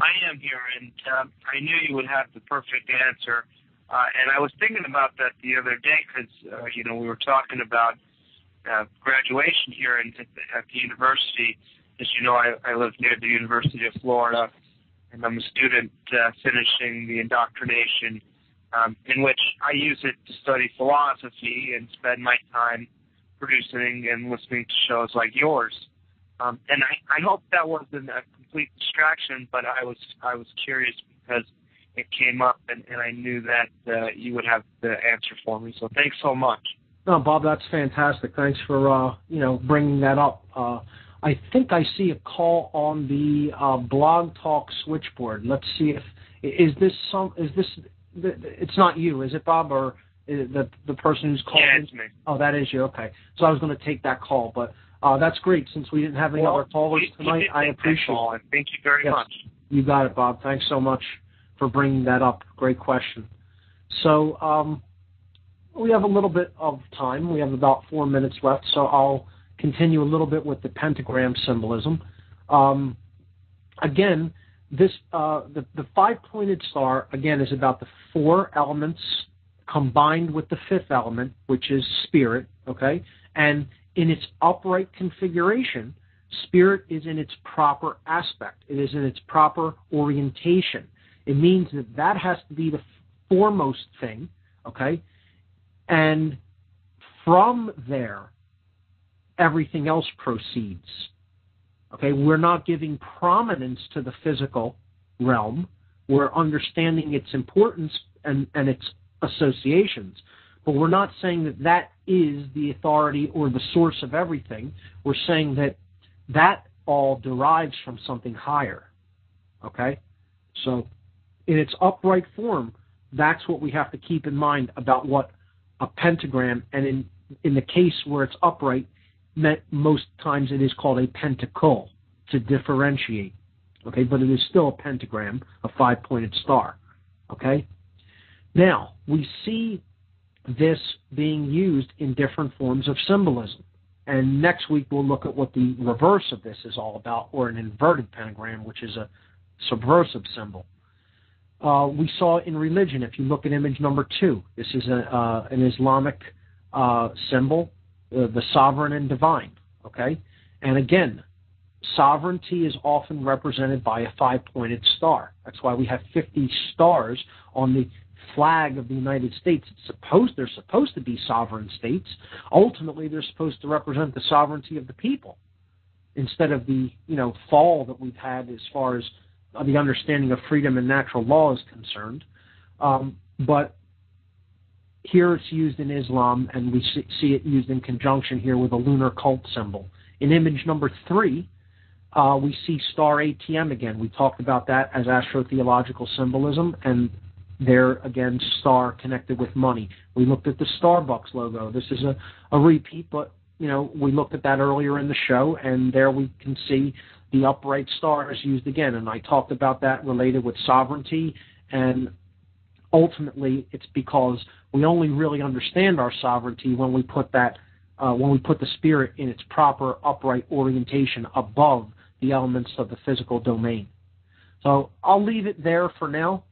I am here, and I knew you would have the perfect answer. And I was thinking about that the other day because, we were talking about graduation here at the university. As you know, I live near the University of Florida, and I'm a student finishing the indoctrination, in which I use it to study philosophy and spend my time producing and listening to shows like yours. And I hope that wasn't a complete distraction, but I was curious because it came up, and I knew that you would have the answer for me. So thanks so much. No, Bob, that's fantastic. Thanks for bringing that up. I think I see a call on the Blog Talk switchboard. Let's see if it's not you, is it, Bob, or is it the person who's calling? Yeah, it's me. Oh, that is you. Okay, so I was going to take that call, but that's great. Since we didn't have any other callers tonight, I appreciate it. Thank you very much. You got it, Bob. Thanks so much for bringing that up. Great question. So we have a little bit of time. We have about 4 minutes left, so I'll continue a little bit with the pentagram symbolism. Again, this the five-pointed star, again, is about the four elements combined with the fifth element, which is spirit, okay? And in its upright configuration, spirit is in its proper aspect. It is in its proper orientation. It means that has to be the foremost thing, okay? And from there, everything else proceeds. Okay, we're not giving prominence to the physical realm. We're understanding its importance and its associations. But we're not saying that is the authority or the source of everything. We're saying that all derives from something higher. Okay? So, in its upright form, that's what we have to keep in mind about what a pentagram, and in the case where it's upright, most times it is called a pentacle to differentiate. Okay, but it is still a pentagram, a five-pointed star. Okay? Now, we see this being used in different forms of symbolism. And next week we'll look at what the reverse of this is all about, or an inverted pentagram, which is a subversive symbol. We saw in religion, if you look at image number 2, this is an Islamic symbol, the sovereign and divine, okay? And again, sovereignty is often represented by a five-pointed star. That's why we have 50 stars on the flag of the United States. They're supposed to be sovereign states. Ultimately, they're supposed to represent the sovereignty of the people instead of the fall that we've had as far as the understanding of freedom and natural law is concerned. But here it's used in Islam, and we see it used in conjunction here with a lunar cult symbol. In image number 3, we see star ATM again. We talked about that as astrotheological symbolism, and there again, star connected with money. We looked at the Starbucks logo. This is a repeat, but we looked at that earlier in the show, and there we can see the upright star is used again. And I talked about that related with sovereignty, and ultimately it's because we only really understand our sovereignty when we put that when we put the spirit in its proper upright orientation above the elements of the physical domain. So I'll leave it there for now,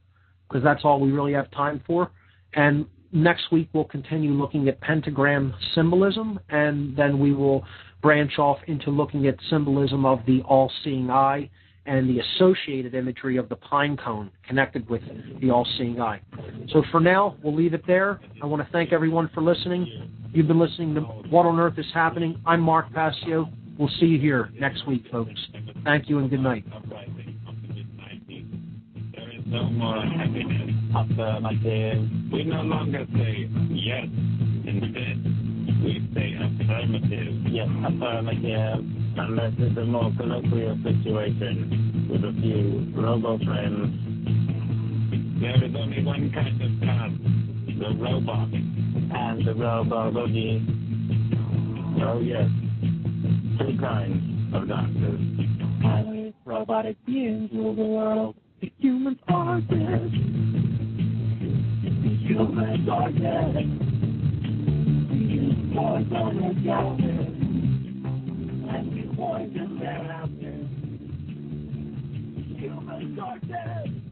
because that's all we really have time for. And next week we'll continue looking at pentagram symbolism, and then we will branch off into looking at symbolism of the all-seeing eye and the associated imagery of the pine cone connected with the all-seeing eye. So for now, we'll leave it there. I want to thank everyone for listening. You've been listening to What on Earth is Happening. I'm Mark Passio. We'll see you here next week, folks. Thank you and good night. No more happiness, affirmative. We no longer say yes, instead we say affirmative. Yes, affirmative. Unless it's a more colloquial situation with a few robo-friends. There is only one kind of class, the robot. And the robo-boogie. Oh yes, two kinds of doctors. Highly robotic beings rule the world. The humans are dead. The humans are dead. The humans are dead. And we poison their houses. darkness.